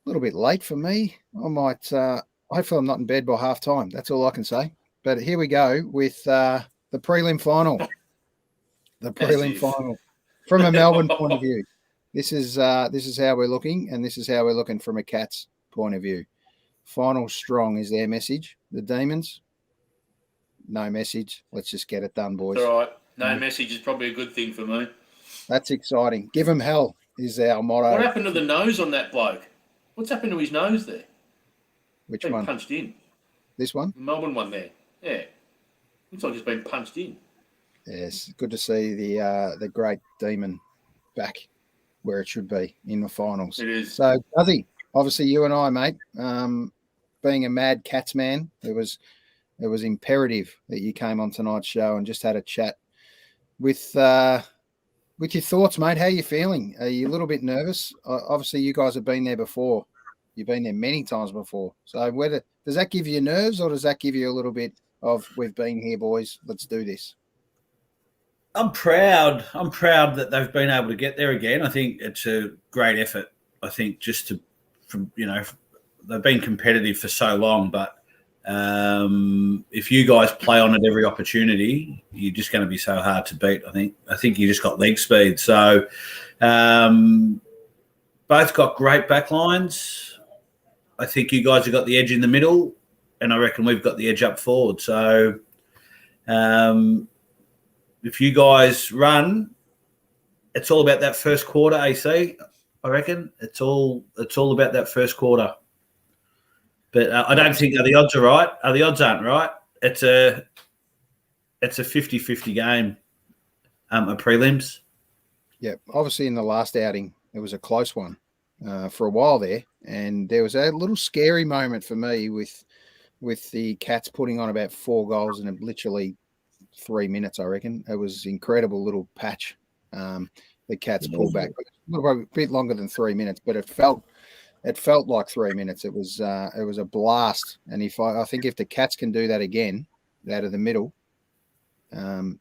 little bit late for me. I might, hopefully I'm not in bed by half time. That's all I can say. But here we go with the prelim final. The prelim final. From a Melbourne point of view. This is how we're looking, and this is how we're looking from a Cats point of view. Final strong is their message. The Demons, no message. Let's just get it done, boys. All right. No message is probably a good thing for me. That's exciting. Give them hell is our motto. What happened to the nose on that bloke? What's happened to his nose there? Which one? Punched in. This one? The Melbourne one there. Yeah. Looks like it's been punched in. Yes. Good to see the great Demon back where it should be in the finals. It is. So, Guzzy, obviously you and I, mate, being a mad Cats man, it was imperative that you came on tonight's show and just had a chat with your thoughts, mate. How are you feeling? Are you a little bit nervous? Obviously, you guys have been there before. You've been there many times before. So does that give you nerves, or does that give you a little bit of, we've been here, boys, let's do this? I'm proud. I'm proud that they've been able to get there again. I think it's a great effort. I think they've been competitive for so long, but if you guys play on it every opportunity, you're just going to be so hard to beat. I think you just got leg speed. So both got great backlines. I think you guys have got the edge in the middle, and I reckon we've got the edge up forward. So if you guys run, it's all about that first quarter, AC. I reckon it's all about that first quarter. But I don't think the odds are right. The odds aren't right. It's a 50-50 game, a prelims. Yeah, obviously in the last outing, it was a close one for a while there. And there was a little scary moment for me with the Cats putting on about 4 goals in literally 3 minutes, I reckon. It was incredible little patch. The Cats pulled back a bit longer than 3 minutes, but it felt like 3 minutes. It was a blast. And I think if the Cats can do that again out of the middle, and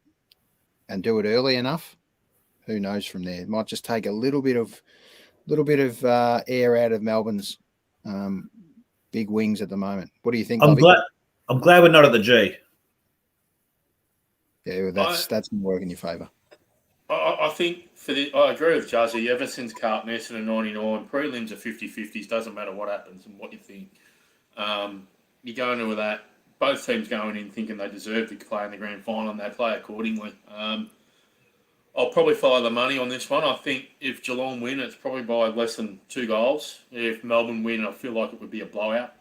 do it early enough, who knows from there? It might just take a little bit of air out of Melbourne's big wings at the moment. What do you think? I'm glad we're not at the G. Yeah, that's going to work in your favour. I think I agree with Jazzy. Ever since Carlton Essen in 99, prelims are 50-50s. Doesn't matter what happens and what you think. You go into that. Both teams going in thinking they deserve to play in the grand final, and they play accordingly. I'll probably follow the money on this one. I think if Geelong win, it's probably by less than 2 goals. If Melbourne win, I feel like it would be a blowout.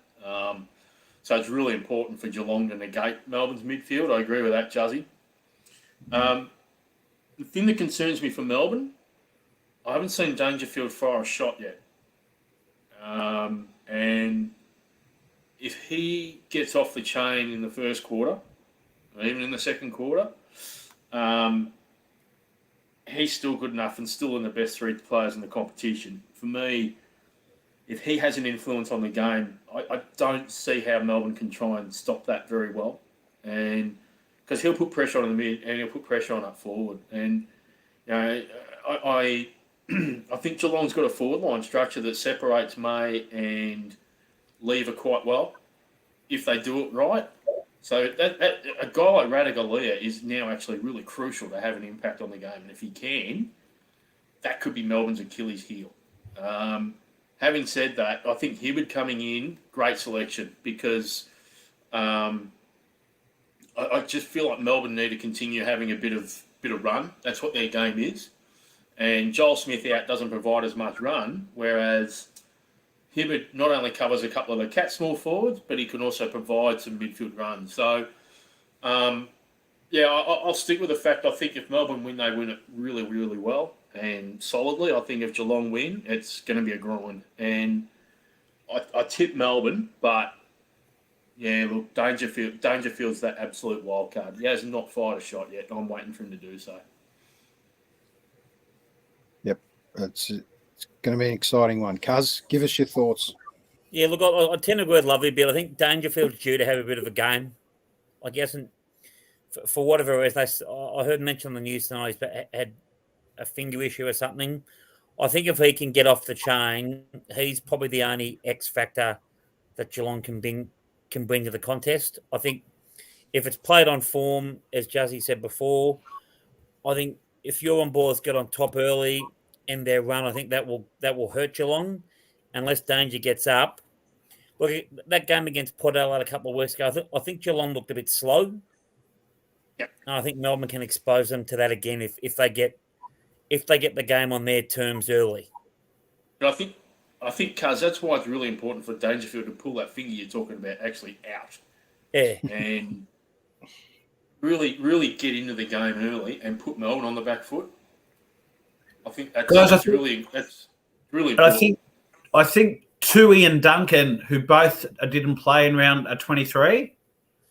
So it's really important for Geelong to negate Melbourne's midfield. I agree with that, Juzzy. The thing that concerns me for Melbourne, I haven't seen Dangerfield fire a shot yet. And if he gets off the chain in the first quarter, or even in the second quarter, he's still good enough and still in the best 3 players in the competition. For me, if he has an influence on the game, I don't see how Melbourne can try and stop that very well. And because he'll put pressure on the mid and he'll put pressure on up forward. And, I I think Geelong's got a forward line structure that separates May and Lever quite well if they do it right. So that a guy like Radigalia is now actually really crucial to have an impact on the game. And if he can, that could be Melbourne's Achilles heel. Having said that, I think Hibbard coming in, great selection because I just feel like Melbourne need to continue having a bit of run. That's what their game is. And Joel Smith out doesn't provide as much run, whereas Hibbard not only covers a couple of the cat small forwards, but he can also provide some midfield runs. So, I'll stick with the fact I think if Melbourne win, they win it really, really well and solidly. I think if Geelong win, it's going to be a grind. And I tip Melbourne, but yeah, look, Dangerfield's that absolute wild card. He has not fired a shot yet. I'm waiting for him to do so. Yep, it's going to be an exciting one. Cuz, give us your thoughts. Yeah, look, I tend to agree with Lovely Bill. I think Dangerfield's due to have a bit of a game. Like, he hasn't, for whatever reason, I heard mention on the news tonight he's had a finger issue or something. I think if he can get off the chain, he's probably the only X factor that Geelong can bring to the contest. I think if it's played on form, as Jazzy said before, I think if your on boards get on top early and their run, I think that will hurt Geelong unless Danger gets up. Look, that game against Port Adelaide a couple of weeks ago, I think Geelong looked a bit slow. Yep. And I think Melbourne can expose them to that again if they get the game on their terms early. But I think, Cuz, that's why it's really important for Dangerfield to pull that finger you're talking about actually out. Yeah. And really, really get into the game early and put Melbourne on the back foot. I think that's really important. I think Tui and Duncan, who both didn't play in round 23,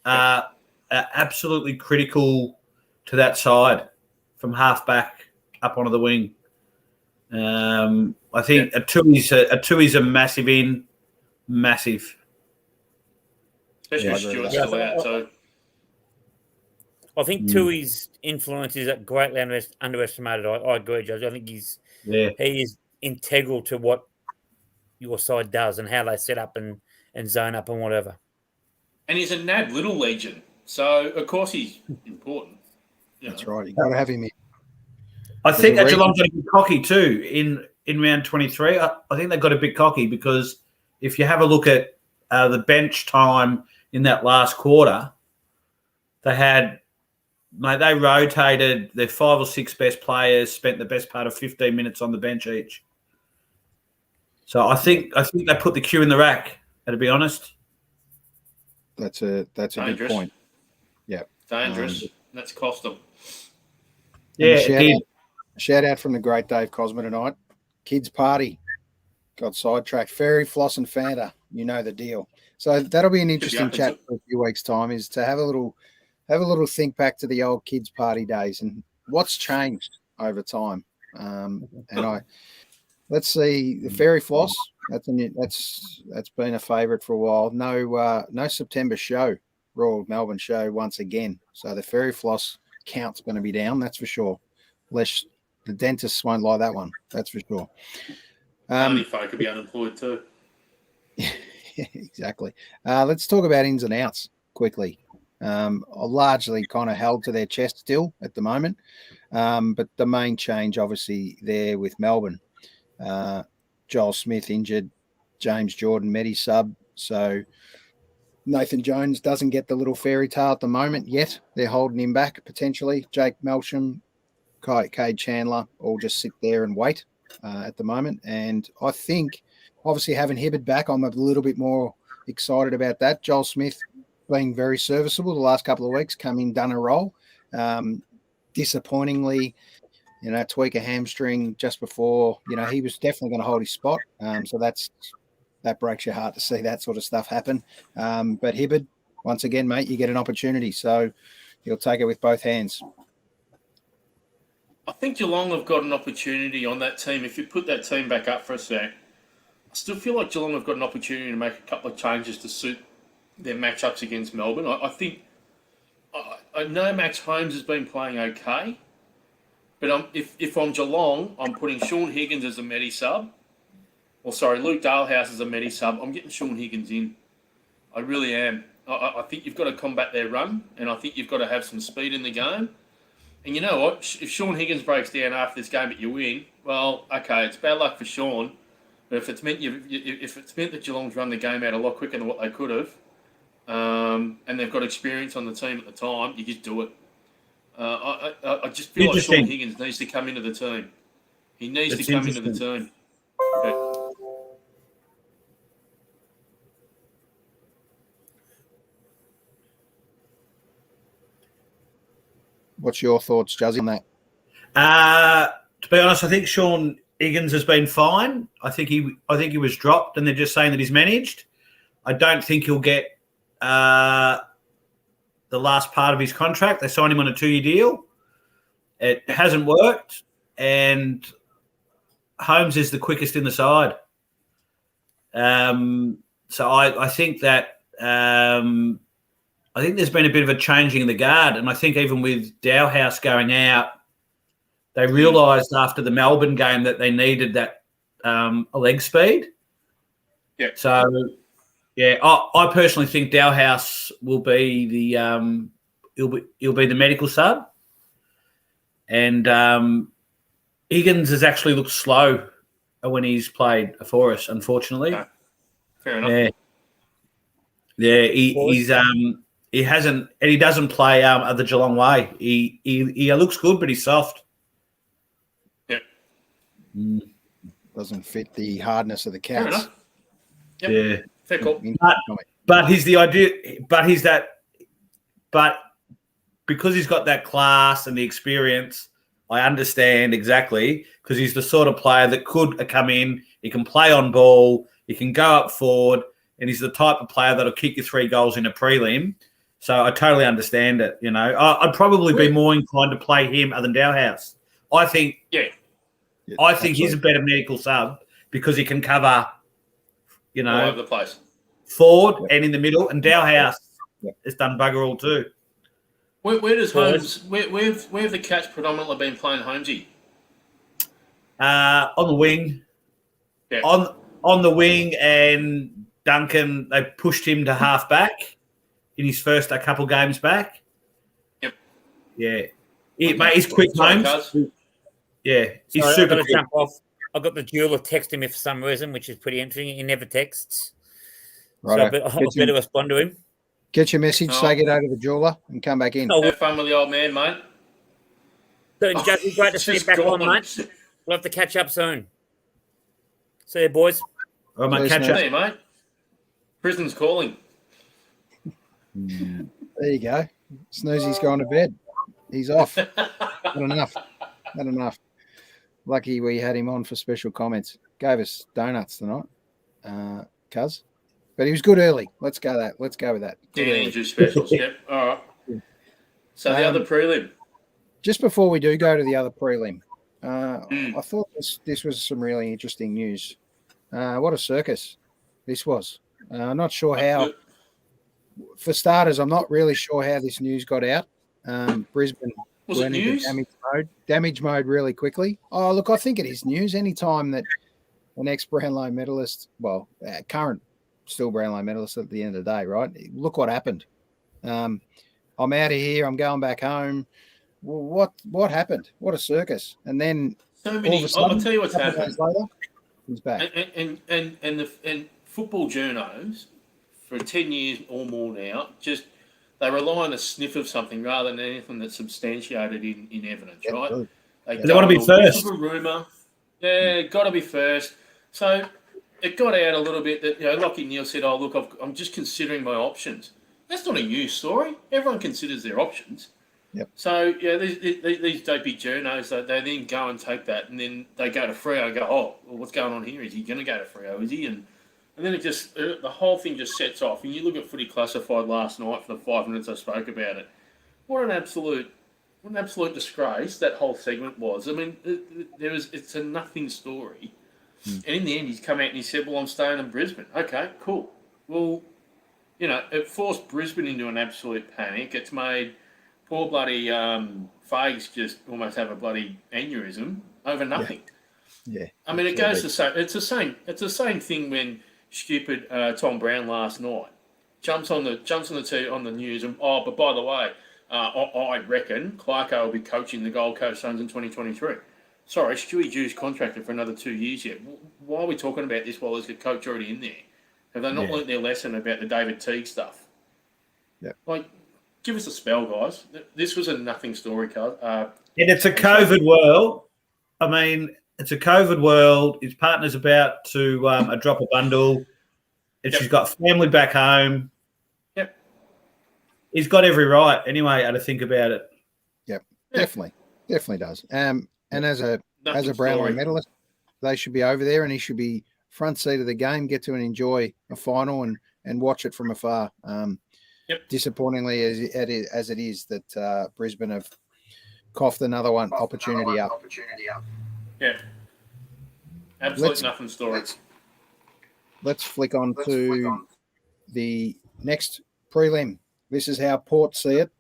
are absolutely critical to that side from half back up onto the wing. I think a Tui's a massive massive. Especially with Stuart still out. So I think Tui's influence is greatly underestimated. I agree, Judge. I think he is integral to what your side does and how they set up and zone up and whatever. And he's a NAB Little Legion, so of course he's important. That's right. You've got to have him in. I think that Geelong got a bit cocky too in round 23. I think they got a bit cocky because if you have a look at the bench time in that last quarter, they rotated their 5 or 6 best players, spent the best part of 15 minutes on the bench each. So I think they put the cue in the rack, to be honest. That's a good point. Yeah. Dangerous. That's cost them. Yeah, shout out from the great Dave Cosma tonight. Kids party. Got sidetracked. Fairy, Floss and Fanta. You know the deal. So that'll be an interesting chat for a few weeks' time, is to have a little think back to the old kids party days and what's changed over time. Let's see, the Fairy Floss. That's been a favourite for a while. No September show, Royal Melbourne show once again. So the Fairy Floss count's going to be down, that's for sure. Less the dentists won't like that one, that's for sure. Only folk could be unemployed too. Yeah, exactly. Let's talk about ins and outs quickly. Are largely kind of held to their chest still at the moment, but the main change obviously there with Melbourne. Joel Smith injured, James Jordan Medi sub, so Nathan Jones doesn't get the little fairy tale at the moment yet. They're holding him back potentially. Jake Melsham, Cade Chandler all just sit there and wait at the moment. And I think obviously having Hibbard back, I'm a little bit more excited about that. Joel Smith being very serviceable the last couple of weeks, come in, done a role. Disappointingly, tweak a hamstring just before, he was definitely going to hold his spot. So that breaks your heart to see that sort of stuff happen. But Hibbard, once again, mate, you get an opportunity. So you'll take it with both hands. I think Geelong have got an opportunity on that team. If you put that team back up for a sec, I still feel like Geelong have got an opportunity to make a couple of changes to suit their matchups against Melbourne. I think I know Max Holmes has been playing okay, But if I'm Geelong, I'm putting Sean Higgins as a Medi sub. Luke Dalehouse as a Medi sub. I'm getting Sean Higgins in. I really am. I think you've got to combat their run, and I think you've got to have some speed in the game. And you know what? If Sean Higgins breaks down after this game but you win, well, okay, it's bad luck for Sean. But if it's meant that Geelong's run the game out a lot quicker than what they could have, and they've got experience on the team at the time, you just do it. I just feel like Sean Higgins needs to come into the team. He needs to come into the team. Okay. What's your thoughts, Juzzy, on that? To be honest, I think Sean Higgins has been fine. I think he was dropped, and they're just saying that he's managed. I don't think he'll get the last part of his contract. They signed him on a 2-year deal. It hasn't worked, and Holmes is the quickest in the side. So I think that I think there's been a bit of a changing in the guard, and I think even with Dowhouse going out, they realised after the Melbourne game that they needed that leg speed. Yeah. So, yeah, I personally think Dowhouse will be the he'll be the medical sub, and Higgins has actually looked slow when he's played for us, unfortunately. No. Fair enough. Yeah, he hasn't, and he doesn't play the Geelong way. He looks good, but he's soft. Yeah. Doesn't fit the hardness of the Cats. Fair enough. Yep. Yeah. Fair call. But he's the idea. But he's that. But because he's got that class and the experience, I understand exactly, because he's the sort of player that could come in. He can play on ball. He can go up forward, and he's the type of player that'll kick you 3 goals in a prelim. So I totally understand it. You know, I'd probably be more inclined to play him other than Dowhouse. I think. Yeah. I think he's a better medical sub because he can cover, you know, all over the place, forward and in the middle. And Dowhouse has done bugger all too. Where does Holmes? Where have the Cats predominantly been playing Holmesy? On the wing. Yeah. On the wing, and Duncan, they pushed him to half back in his first couple games back. Yep. Yeah. Mate, he's quick, Holmes. Yeah, he's super quick. Jump off. I've got the jeweler texting me for some reason, which is pretty interesting. He never texts. Right. So I better respond to him. Get your message, take it over to the jeweler, and come back in. Have fun with the old man, mate. So, Jesse, great to see you back on, mate. We'll have to catch up soon. See you, boys. All right, mate, catch up. See you, mate. Prison's calling. There you go. Snoozy's gone to bed. He's off. Not enough. Lucky we had him on for special comments. Gave us donuts tonight, cuz. But he was good early. Let's go with that. Yeah, Andrew specials. Yep. All right. So the other prelim. Just before we do go to the other prelim, I thought this was some really interesting news. What a circus this was. I'm not sure how. For starters, I'm not really sure how this news got out. Brisbane went into damage mode really quickly. Oh, look, I think it is news. Anytime that an ex-Brownlow medalist, current still Brownlow medalist at the end of the day, right? Look what happened. I'm out of here. I'm going back home. Well, what happened? What a circus! And then so many. I'll tell you what's happened. Later, he's back. And football journos for 10 years or more now just. They rely on a sniff of something rather than anything that's substantiated in evidence, right? They want to be first. A rumour. Yeah, got to be first. So it got out a little bit that, Lockie Neal said, oh, look, I'm just considering my options. That's not a news story. Everyone considers their options. Yep. So, these dopey journos, they then go and take that, and then they go to Freo and go, oh, well, what's going on here? Is he going to go to Freo? Is he? And then the whole thing just sets off. And you look at Footy Classified last night for the 5 minutes I spoke about it. What an absolute disgrace that whole segment was. I mean, it's a nothing story. And in the end, he's come out and he said, well, I'm staying in Brisbane. Okay, cool. Well, it forced Brisbane into an absolute panic. It's made poor bloody Fags just almost have a bloody aneurysm over nothing. Yeah. I mean, it goes the same. It's the same thing when stupid Tom Brown last night jumps on the on the news and but by the way, I reckon Clarko will be coaching the Gold Coast Suns in 2023. Sorry, Stewie Dew's contracted for another 2 years yet. Why are we talking about this while there's a coach already in there? Have they not learnt their lesson about the David Teague stuff? Yeah. Like, give us a spell, guys. This was a nothing story, cuz. And it's a COVID world. I mean, it's a COVID world. His partner's about to drop a bundle, and she's got family back home. Yep. He's got every right, anyway, to think about it. Yep, definitely does. And as a Brownlow medalist, they should be over there, and he should be front seat of the game, get to enjoy a final and watch it from afar. Disappointingly as it is that Brisbane have coughed another opportunity up. Yeah. Absolute nothing story. Let's flick on to the next prelim. This is how Port see it,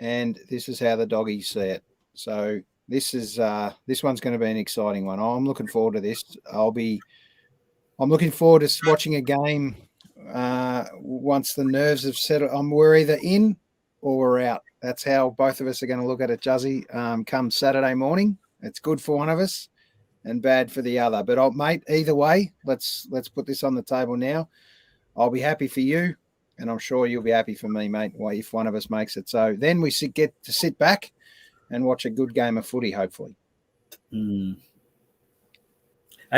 and this is how the Doggies see it. So this one's going to be an exciting one. I'm looking forward to this. I'm looking forward to watching a game once the nerves have settled. We're either in or we're out. That's how both of us are going to look at it, Juzzy. Come Saturday morning, it's good for one of us and bad for the other. But mate, either way, let's put this on the table now. I'll be happy for you, and I'm sure you'll be happy for me, mate, if one of us makes it. So then we get to sit back and watch a good game of footy, hopefully. Hey,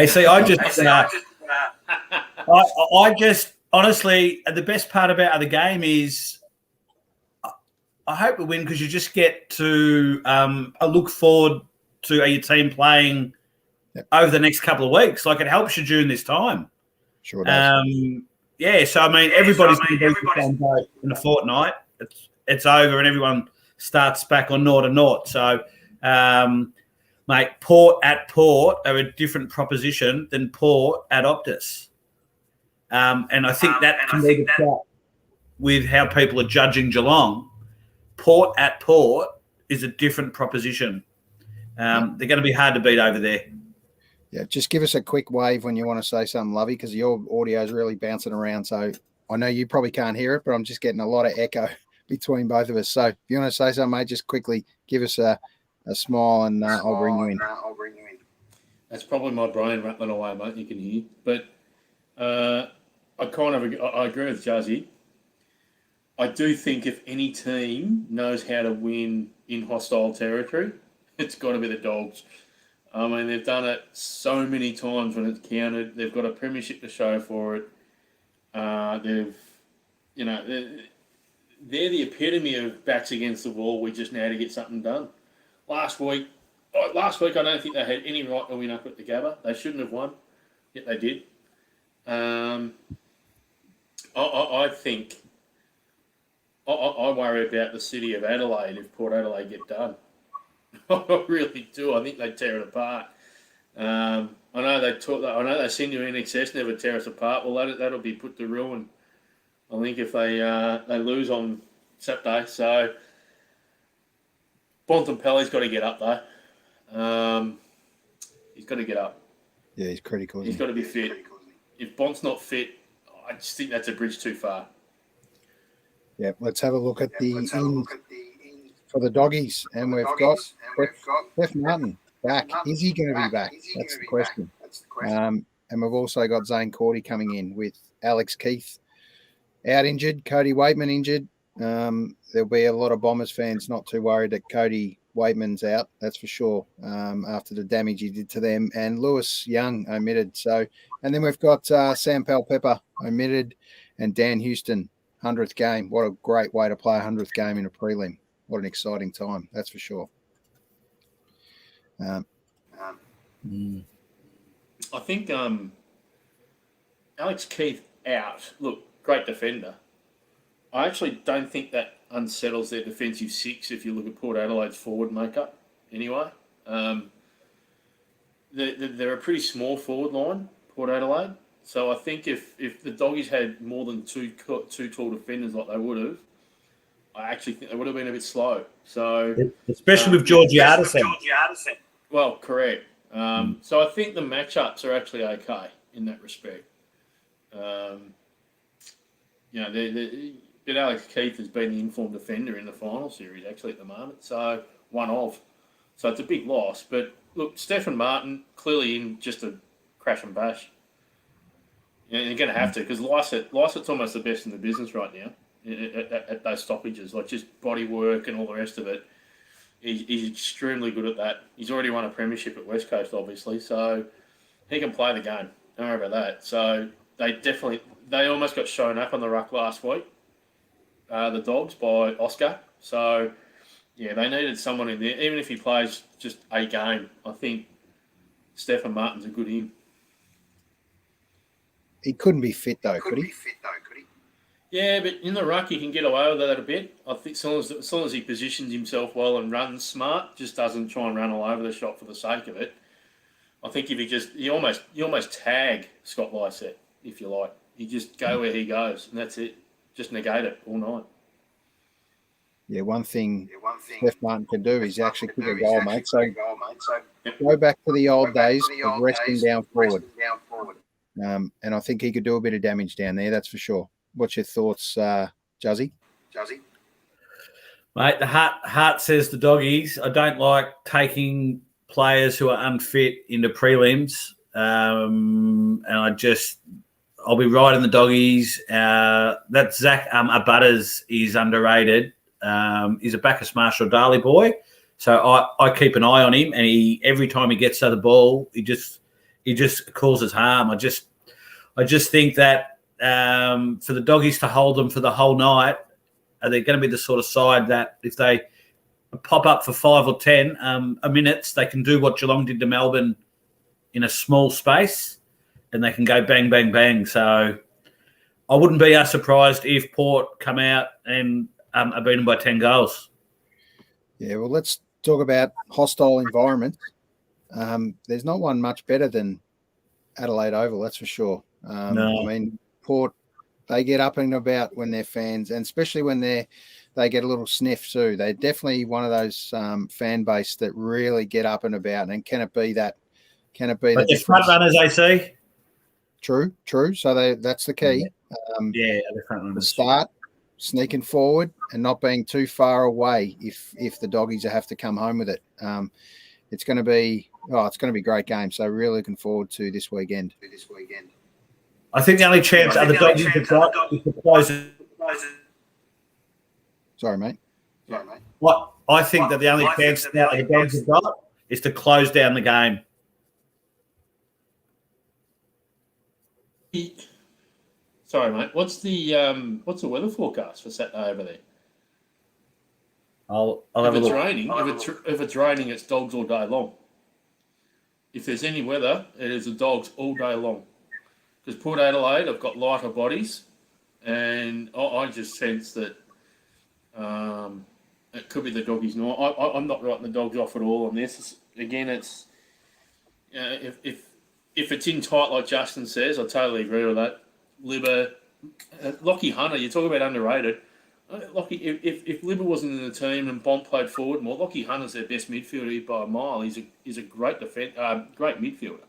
see, I just honestly, the best part about the game is I hope we win because you just get to look forward to your team playing over the next couple of weeks. Like, it helps you during this time. Sure does. So I mean, everybody's going to be the same boat in a fortnight. It's over and everyone starts back on 0-0. So, mate, Port at Port are a different proposition than Port at Optus. And I think that can be the chat with how people are judging Geelong. Port at Port is a different proposition. They're going to be hard to beat over there. Yeah, just give us a quick wave when you want to say something, Lovey, because your audio is really bouncing around. So I know you probably can't hear it, but I'm just getting a lot of echo between both of us. So if you want to say something, mate, just quickly give us a smile and I'll bring you in. That's probably my brain rattling away, mate. You can hear. But I agree with Juzzy. I do think if any team knows how to win in hostile territory, it's got to be the Dogs. I mean, they've done it so many times when it's counted. They've got a premiership to show for it. They're the epitome of backs against the wall. We just know how to get something done. Last week, I don't think they had any right to win up at the Gabba. They shouldn't have won, yet they did. I think I worry about the city of Adelaide if Port Adelaide get done. I really do. I think they tear it apart. I know they send you in excess, never tear us apart. Well, that'll be put to ruin, I think, if they lose on Saturday. So Bontempelli's got to get up though. He's got to get up. Yeah, he's critical. He's got to be fit. If Bont's not fit, I just think that's a bridge too far. Yeah, let's have a look at the for the Doggies, and we've got Steph Martin back. Is he going to be back? That's the question. And we've also got Zane Cordy coming in with Alex Keith out injured, Cody Waitman injured. There'll be a lot of Bombers fans not too worried that Cody Waitman's out, that's for sure, after the damage he did to them. And Lewis Young omitted. So, and then we've got Sam Pepper omitted and Dan Houston, 100th game. What a great way to play a 100th game in a prelim. What an exciting time, that's for sure. I think Alex Keith out. Look, great defender. I actually don't think that unsettles their defensive six if you look at Port Adelaide's forward makeup anyway. They're a pretty small forward line, Port Adelaide. So I think if the Doggies had more than two tall defenders like they would have, I actually think they would have been a bit slow. So, especially with Georgie Artisan. Well, correct. So I think the matchups are actually okay in that respect. But Alex Keith has been the informed defender in the final series actually at the moment. So one of. So it's a big loss. But look, Stephen Martin clearly in just a crash and bash. You're going to have to because Lycett's almost the best in the business right now at those stoppages, like just body work and all the rest of it. He's extremely good at that. He's already won a premiership at West Coast, obviously, so he can play the game. Don't worry about that. So they almost got shown up on the ruck last week, the Dogs, by Oscar. So, yeah, they needed someone in there. Even if he plays just a game, I think Stephen Martin's a good in. He couldn't be fit, though, could he? Yeah, but in the ruck, he can get away with that a bit. I think as long as he positions himself well and runs smart, just doesn't try and run all over the shop for the sake of it. I think if you almost tag Scott Lycett, if you like. You just go where he goes, and that's it. Just negate it all night. Yeah, one thing Steph Martin can do is actually kick a goal, mate. So go back to the old days of resting down forward. And I think he could do a bit of damage down there, that's for sure. What's your thoughts, Juzzy? Mate, the heart says the Doggies. I don't like taking players who are unfit into prelims. And I'll be right in the Doggies. That Zach Abutters is underrated. He's a Bacchus Marshall Darley boy. So I keep an eye on him, and every time he gets to the ball, he just causes harm. I just think that for the Doggies to hold them for the whole night, are they going to be the sort of side that if they pop up for 5 or 10 minutes, they can do what Geelong did to Melbourne in a small space, and they can go bang, bang, bang. So I wouldn't be surprised if Port come out and are beaten by 10 goals. Yeah, well, let's talk about hostile environments. There's not one much better than Adelaide Oval, that's for sure. No. I mean, Port, they get up and about when they're fans, and especially when they get a little sniff too. They're definitely one of those fan base that really get up and about. And can it be that? Can it be but the front runners, AC? True. So that's the key. The front runners. The start, sneaking forward and not being too far away if the Doggies have to come home with it. It's going to be a great game. So really looking forward to this weekend. I think the only chance the Doggies have got is to close it. Sorry, mate. What I think that the only chance now the Dogs have got is to close down the game. Sorry, mate. What's the weather forecast for Saturday over there? I'll have a look. If it's raining, it's Dogs all day long. If there's any weather, it is the Dogs all day long. Because Port Adelaide have got lighter bodies, and I just sense that it could be the Doggies. No, I'm not writing the Dogs off at all on this. Again, it's if it's in tight like Justin says, I totally agree with that. Libba, Lockie Hunter, you talk about underrated. Lockie, if Libba wasn't in the team and Bont played forward more, Lockie Hunter's their best midfielder by a mile. He's a great great midfielder.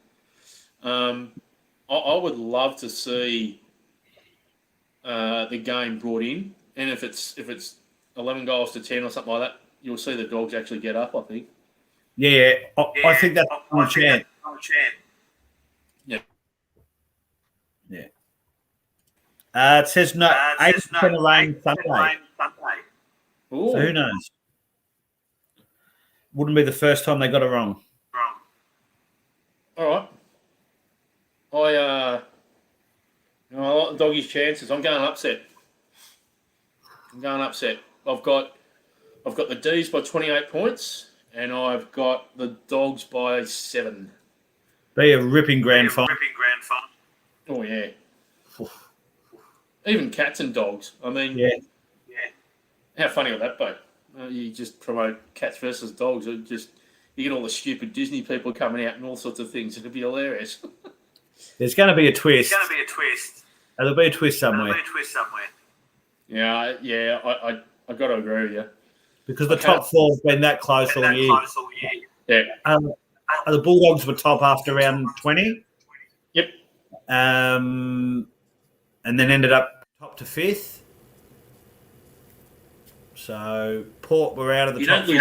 I would love to see the game brought in, and if it's 11 goals to 10 or something like that, you'll see the Dogs actually get up. I think. Yeah, I think that's a chance. Yeah. It says no. 8% of rain Sunday. Ooh. So who knows? Wouldn't be the first time they got it wrong. All right. I like the Doggies' chances. I'm going upset. I've got the D's by 28 points, and I've got the Dogs by 7. Be a ripping grand final. Oh yeah. Even cats and dogs. I mean, yeah. How funny would that be? You just promote cats versus dogs. You get all the stupid Disney people coming out and all sorts of things. It'd be hilarious. There's going to be a twist. There'll be a twist somewhere. Yeah. I I got to agree with you. Because the top four have been that close all year. Yeah. The Bulldogs were top after round 20. Yep. And then ended up top to 5th. So Port were out of the top four. You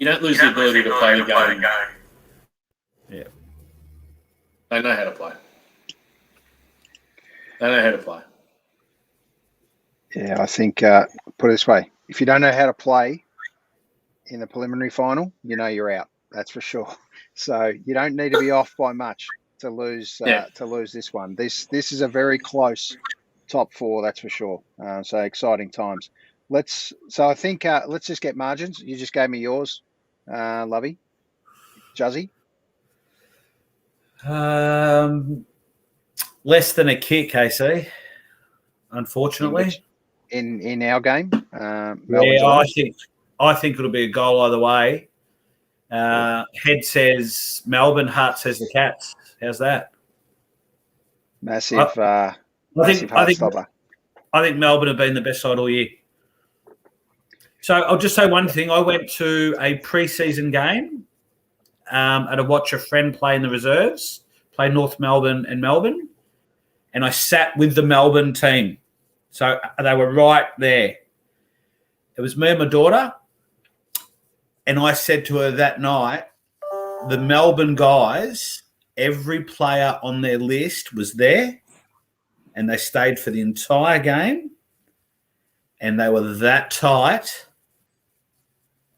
don't lose the ability to play the game. Yeah. They know how to play. Yeah, I think, put it this way, if you don't know how to play in the preliminary final, you know you're out. That's for sure. So you don't need to be off by much to lose this one. This is a very close top four, that's for sure. So exciting times. Let's just get margins. You just gave me yours, Lovey. Juzzy. Less than a kick, AC. Unfortunately, in our game, I think it'll be a goal either way. Head says Melbourne, heart says the Cats. How's that? Massive heart stopper. I think Melbourne have been the best side all year. So I'll just say one thing. I went to a pre-season game to watch a friend play in the reserves, play North Melbourne and Melbourne, and I sat with the Melbourne team. So they were right there. It was me and my daughter, and I said to her that night, the Melbourne guys, every player on their list was there, and they stayed for the entire game, and they were that tight.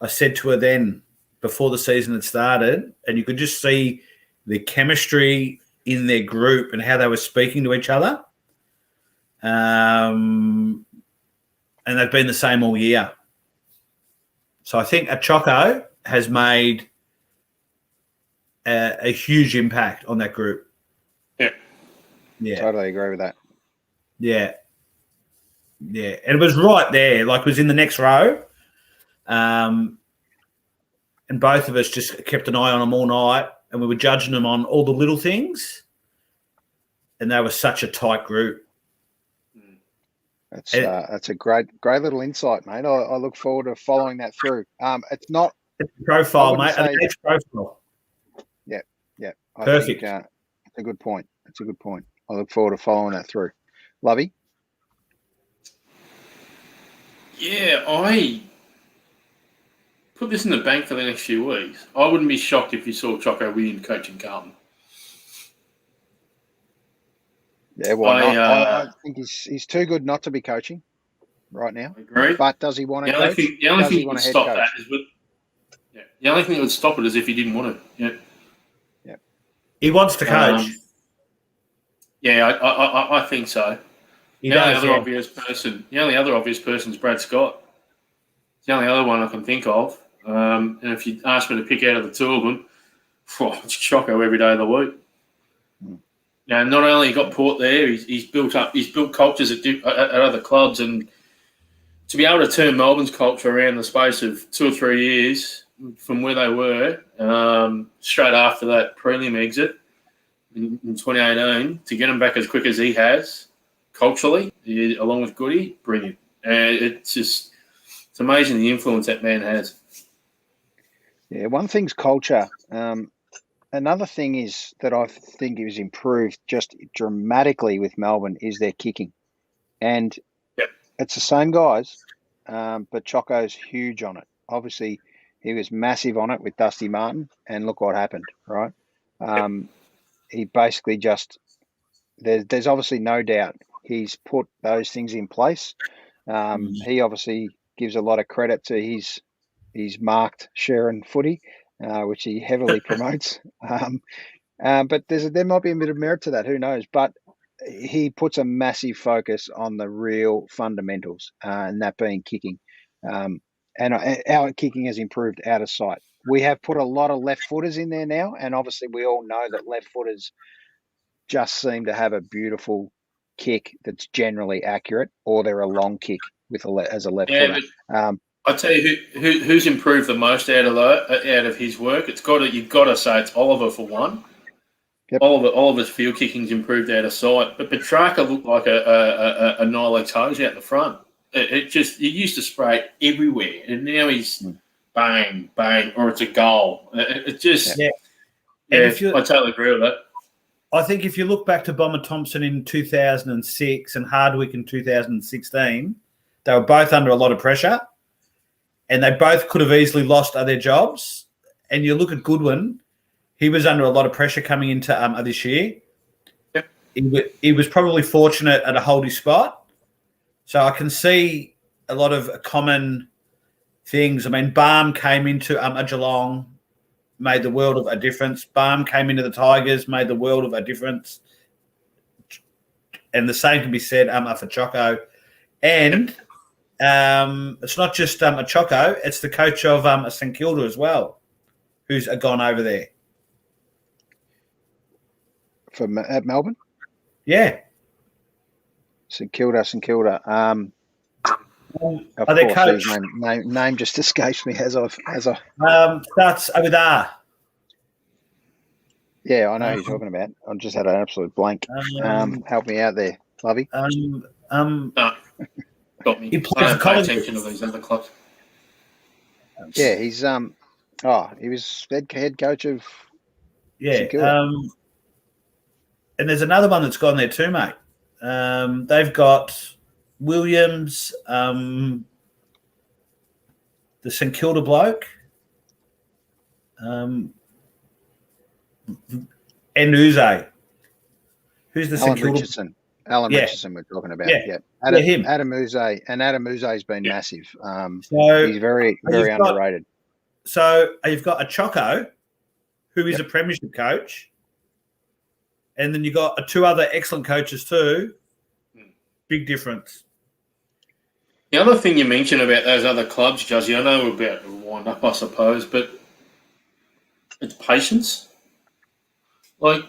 I said to her then, before the season had started, and you could just see the chemistry in their group and how they were speaking to each other. And they've been the same all year. So I think Choco has made a huge impact on that group. Yeah. Totally agree with that. Yeah. Yeah. And it was right there, like it was in the next row. And both of us just kept an eye on them all night, and we were judging them on all the little things. And they were such a tight group. That's a great little insight, mate. I look forward to following that through. It's not it's a profile, mate. An age profile. Yeah. I Perfect. think, it's a good point. I look forward to following that through. Lovey? Yeah, I put this in the bank for the next few weeks. I wouldn't be shocked if you saw Choco win coaching Carlton. Yeah, why not? I think he's too good not to be coaching right now. I agree. But does he want to coach? The only thing that would stop that is the only thing that would stop it is if he didn't want to. Yeah. He wants to coach. I think so. The only other obvious person is Brad Scott. It's the only other one I can think of. And if you ask me to pick out of the two of them, it's Choco every day of the week. Now, not only got Port there, he's built cultures at other clubs, and to be able to turn Melbourne's culture around the space of 2 or 3 years from where they were, straight after that prelim exit in 2018, to get them back as quick as he has, culturally, along with Goody, brilliant. It's amazing the influence that man has. Yeah, one thing's culture. Another thing is that I think is improved just dramatically with Melbourne is their kicking. And it's the same guys, but Choco's huge on it. Obviously, he was massive on it with Dusty Martin, and look what happened, right? He basically just there's obviously no doubt he's put those things in place. He obviously gives a lot of credit to his marked Sharon footy, which he heavily promotes. But there might be a bit of merit to that. Who knows? But he puts a massive focus on the real fundamentals, and that being kicking. And our kicking has improved out of sight. We have put a lot of left footers in there now, and obviously we all know that left footers just seem to have a beautiful kick that's generally accurate, or they're a long kick as a left footer. I'll tell you who's improved the most out of his work. You've got to say it's Oliver for one. Yep. Oliver's field kicking's improved out of sight, but Petrarca looked like a Nile toes out the front. It just, he used to spray everywhere, and now he's bang, bang, or it's a goal. It just, I totally agree with that. I think if you look back to Bomber Thompson in 2006 and Hardwick in 2016, they were both under a lot of pressure, and they both could have easily lost their jobs. And you look at Goodwin, he was under a lot of pressure coming into this year. Yep. He was probably fortunate at a hold his spot. So I can see a lot of common things. I mean, Balm came into a Geelong, made the world of a difference. Balm came into the Tigers, made the world of a difference. And the same can be said for Choco. And it's not just a Choco, it's the coach of St Kilda as well, who's gone over there. At Melbourne? Yeah. St Kilda. Are Of they course, coach? his name just escapes me as I. Starts with R. Yeah, I know who you're talking about. I just had an absolute blank. Help me out there, Lovey. No, got me. He I plays don't pay college. attention to these other clubs. Yeah, he's he was head coach of St Kilda. And there's another one that's gone there too, mate. They've got Williams, the St Kilda bloke, and Uze. Who's the St Kilda? Richardson. Alan Yeah. Richardson we're talking about. Yeah. Yeah. Him. Adam Uze. And Adam Uze's been massive. So He's very, very you've got- underrated. So you've got a Choco, who is a premiership coach, and then you've got two other excellent coaches too. Big difference. The other thing you mentioned about those other clubs, Juzzy, I know we're about to wind up, I suppose, but it's patience. Like,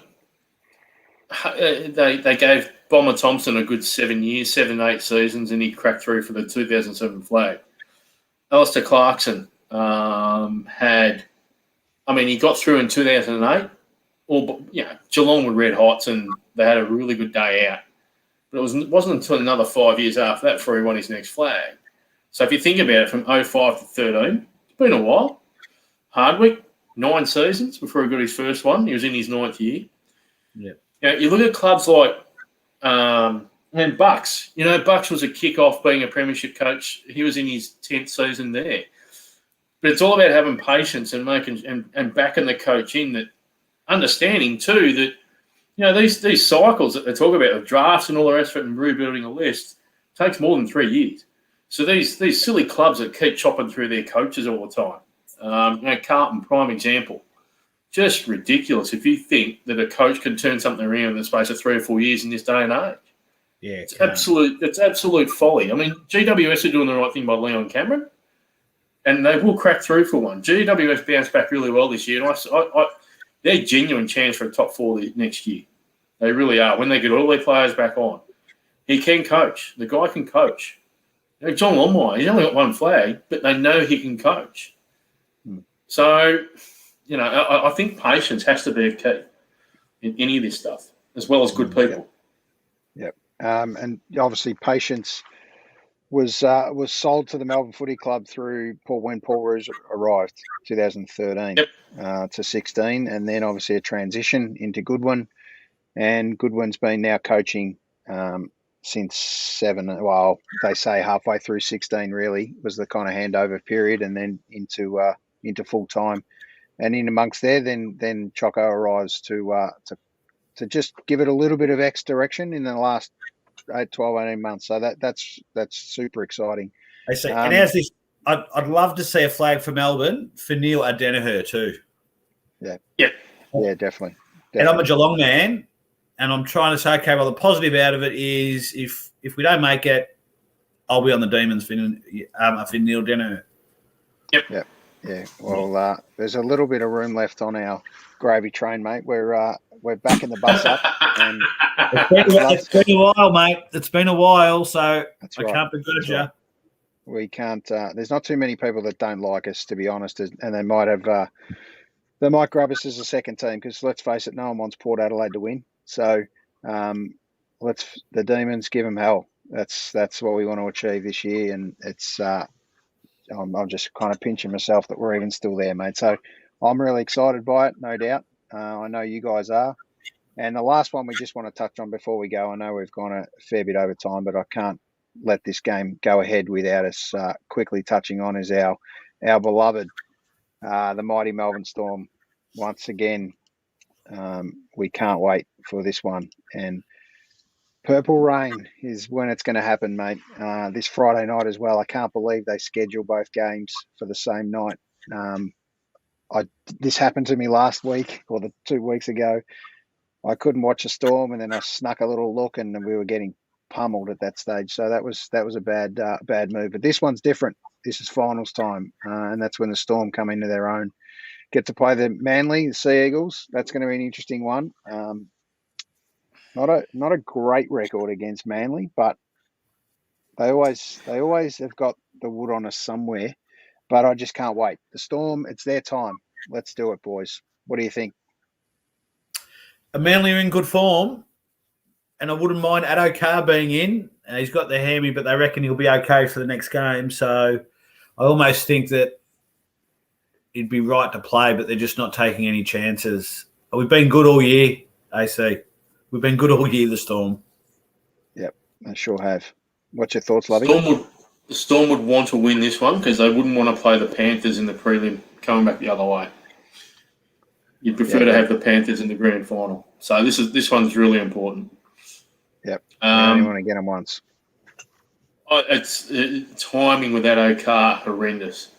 they gave Bomber Thompson a good 7 years, 7-8 seasons, and he cracked through for the 2007 flag. Alistair Clarkson he got through in 2008. Geelong were red hot, and they had a really good day out. But it wasn't until another 5 years after that before he won his next flag. So if you think about it, from 05 to 13, it's been a while. Hardwick, 9 seasons before he got his first one. He was in his 9th year. Yeah. You look at clubs like Bucks. Bucks was a kick-off being a premiership coach. He was in his 10th season there. But it's all about having patience and and backing the coach in, that understanding too that these cycles that they talk about of drafts and all the rest of it and rebuilding a list takes more than 3 years. So these silly clubs that keep chopping through their coaches all the time. Carlton, prime example. Just ridiculous if you think that a coach can turn something around in the space of 3 or 4 years in this day and age. Yeah, it's absolute folly. I mean, GWS are doing the right thing by Leon Cameron, and they will crack through for one. GWS bounced back really well this year, and they're a genuine chance for a top 4 next year. They really are. When they get all their players back on, he can coach. The guy can coach. John Longmire, he's only got 1 flag, but they know he can coach. So, I think patience has to be a key in any of this stuff, as well as good people. Yep. And obviously patience was sold to the Melbourne Footy Club through when Paul Roos arrived, 2013 to 16, and then obviously a transition into Goodwin, and Goodwin's been now coaching since 7. Well, they say halfway through 16 really was the kind of handover period, and then into full time, and in amongst there, then Choco arrives to just give it a little bit of X direction in the last 12, 18 months. So that's super exciting. I see. And as this, I'd love to see a flag for Melbourne for Neil Adeniher too. Yeah, definitely. And I'm a Geelong man, and I'm trying to say, okay, well, the positive out of it is if we don't make it, I'll be on the Demons for Neil Adeniher. Yep. Yeah. Well, there's a little bit of room left on our gravy train, mate. We're backing the bus up. And it's been a while, mate. It's been a while, so I can't begrudge you. We can't. There's not too many people that don't like us, to be honest, and they might have. They might grab us as a second team because, let's face it, no one wants Port Adelaide to win. So the Demons give them hell. That's what we want to achieve this year, and it's. I'm just kind of pinching myself that we're even still there, mate. So I'm really excited by it, no doubt. I know you guys are. And the last one we just want to touch on before we go, I know we've gone a fair bit over time, but I can't let this game go ahead without us quickly touching on is our beloved, the mighty Melbourne Storm. Once again, we can't wait for this one. And Purple Rain is when it's going to happen, mate. This Friday night as well. I can't believe they schedule both games for the same night. This happened to me last week or 2 weeks ago. I couldn't watch a Storm, and then I snuck a little look, and we were getting pummeled at that stage. So that was a bad move. But this one's different. This is finals time, and that's when the Storm come into their own. Get to play the Manly, the Sea Eagles. That's going to be an interesting one. Not a great record against Manly, but they always have got the wood on us somewhere. But I just can't wait. The Storm, it's their time. Let's do it, boys. What do you think? Manly are in good form, and I wouldn't mind Addo Carr being in. He's got the hammy, but they reckon he'll be okay for the next game. So I almost think that it'd be right to play, but they're just not taking any chances. We've been good all year, AC. We've been good all year, the Storm. Yep, I sure have. What's your thoughts, Lovey? The Storm would want to win this one because they wouldn't want to play the Panthers in the prelim coming back the other way. You'd prefer to have the Panthers in the grand final. So this one's really important. Yep. You only want to get them once. It's timing with that Okar horrendous.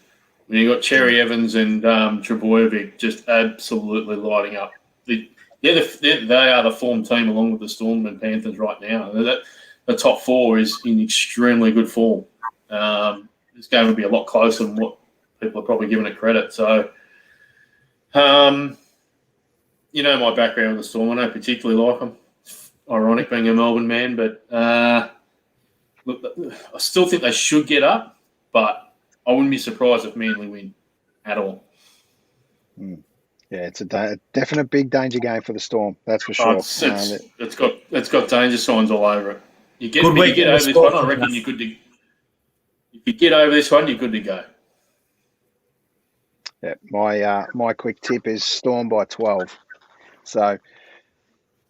When you got Cherry Evans and Trebojevic just absolutely lighting up. They are the form team along with the Storm and Panthers right now. The top four is in extremely good form. This game will be a lot closer than what people are probably giving it credit. So, you know my background with the Storm. I don't particularly like them. Ironic being a Melbourne man, but look, I still think they should get up, but I wouldn't be surprised if Manly win at all. Yeah, it's a definite big danger game for the Storm. That's for sure. It's got danger signs all over it. You get over this one, I reckon you're good to. If you get over this one, you're good to go. Yeah, my quick tip is Storm by 12. So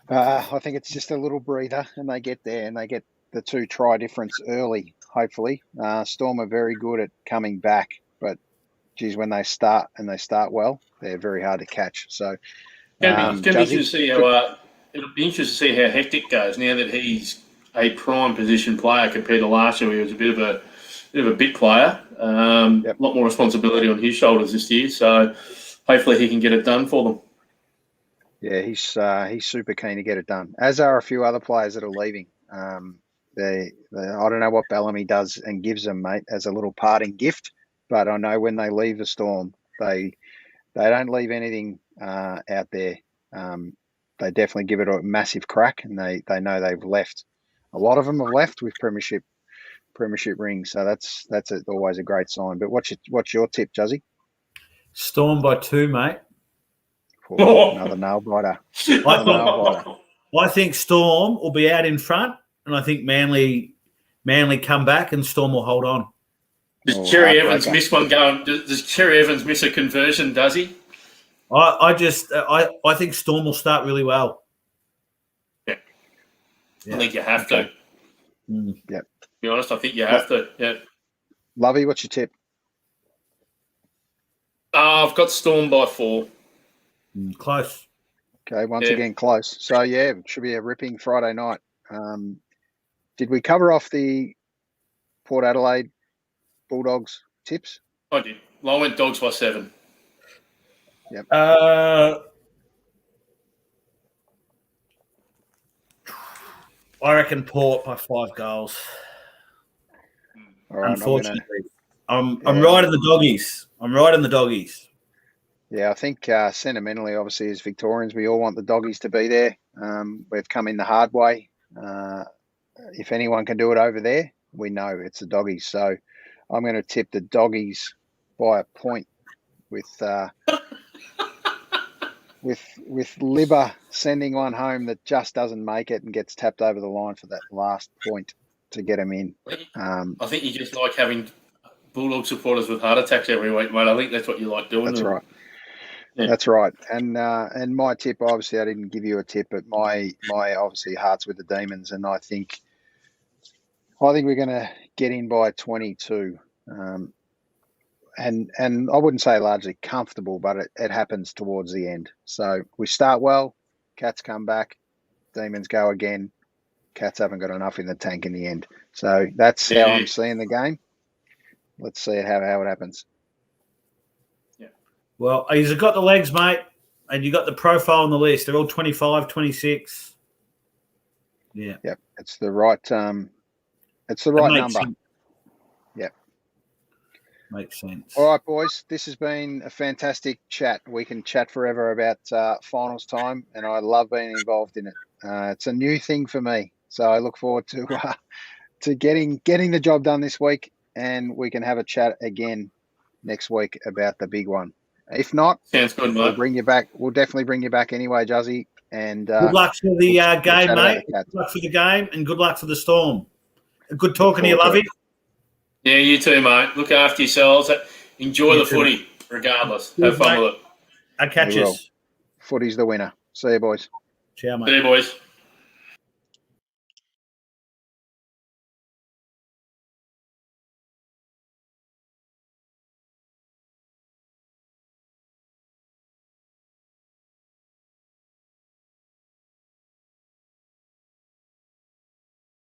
I think it's just a little breather, and they get there, and they get the 2 try difference early. Hopefully, Storm are very good at coming back, but geez, when they start and they start well, they're very hard to catch. So it'll be interesting to see how Hectic goes now that he's a prime position player compared to last year. He was a bit of a big player. A lot more responsibility on his shoulders this year. So hopefully he can get it done for them. Yeah, he's super keen to get it done. As are a few other players that are leaving. I don't know what Bellamy does and gives them, mate, as a little parting gift. But I know when they leave the Storm, they don't leave anything out there. They definitely give it a massive crack, and they know they've left. A lot of them have left with premiership rings, so that's always a great sign. But what's your tip, Juzzy? Storm by 2, mate. Another nail biter. I think Storm will be out in front, and I think Manly come back, and Storm will hold on. Does Cherry Evans miss one going? Does Cherry Evans miss a conversion? Does he? I think Storm will start really well. Yeah. I think you have to. Yeah. To be honest, I think you have to. Yeah. Lovey, what's your tip? I've got Storm by 4. Close. Okay, once again, close. So, it should be a ripping Friday night. Did we cover off the Port Adelaide Bulldogs tips? I did. Well, I went Dogs by 7. Yep. I reckon Port by 5 goals. All right, unfortunately, I'm riding the doggies. Yeah, I think sentimentally, obviously, as Victorians, we all want the doggies to be there. We've come in the hard way. If anyone can do it over there, we know it's the doggies. So I'm going to tip the doggies by a point with Libba sending one home that just doesn't make it and gets tapped over the line for that last point. get them in. I think you just like having Bulldog supporters with heart attacks every week, mate. I think that's what you like doing. That's right. Yeah. That's right. And my tip, obviously, I didn't give you a tip, but my obviously heart's with the Demons, and I think we're going to get in by 22. And I wouldn't say largely comfortable, but it happens towards the end. So we start well, Cats come back, Demons go again. Cats haven't got enough in the tank in the end. So that's how I'm seeing the game. Let's see how it happens. Yeah. Well, you've got the legs, mate, and you got the profile on the list. They're all 25, 26. Yeah. Yep. It's the right number. Sense. Yep. Makes sense. All right, boys. This has been a fantastic chat. We can chat forever about finals time, and I love being involved in it. It's a new thing for me, so I look forward to getting the job done this week, and we can have a chat again next week about the big one. If not, sounds good, mate. We'll bring you back. We'll definitely bring you back anyway, Juzzy. And good luck for the game, mate. Good luck for the game, and good luck for the Storm. Good talking to you, Lovey. Yeah, you too, mate. Look after yourselves. Enjoy the footy, regardless. Have fun with it. I'll catch you. Footy's the winner. See you, boys. Ciao, mate. See you, boys.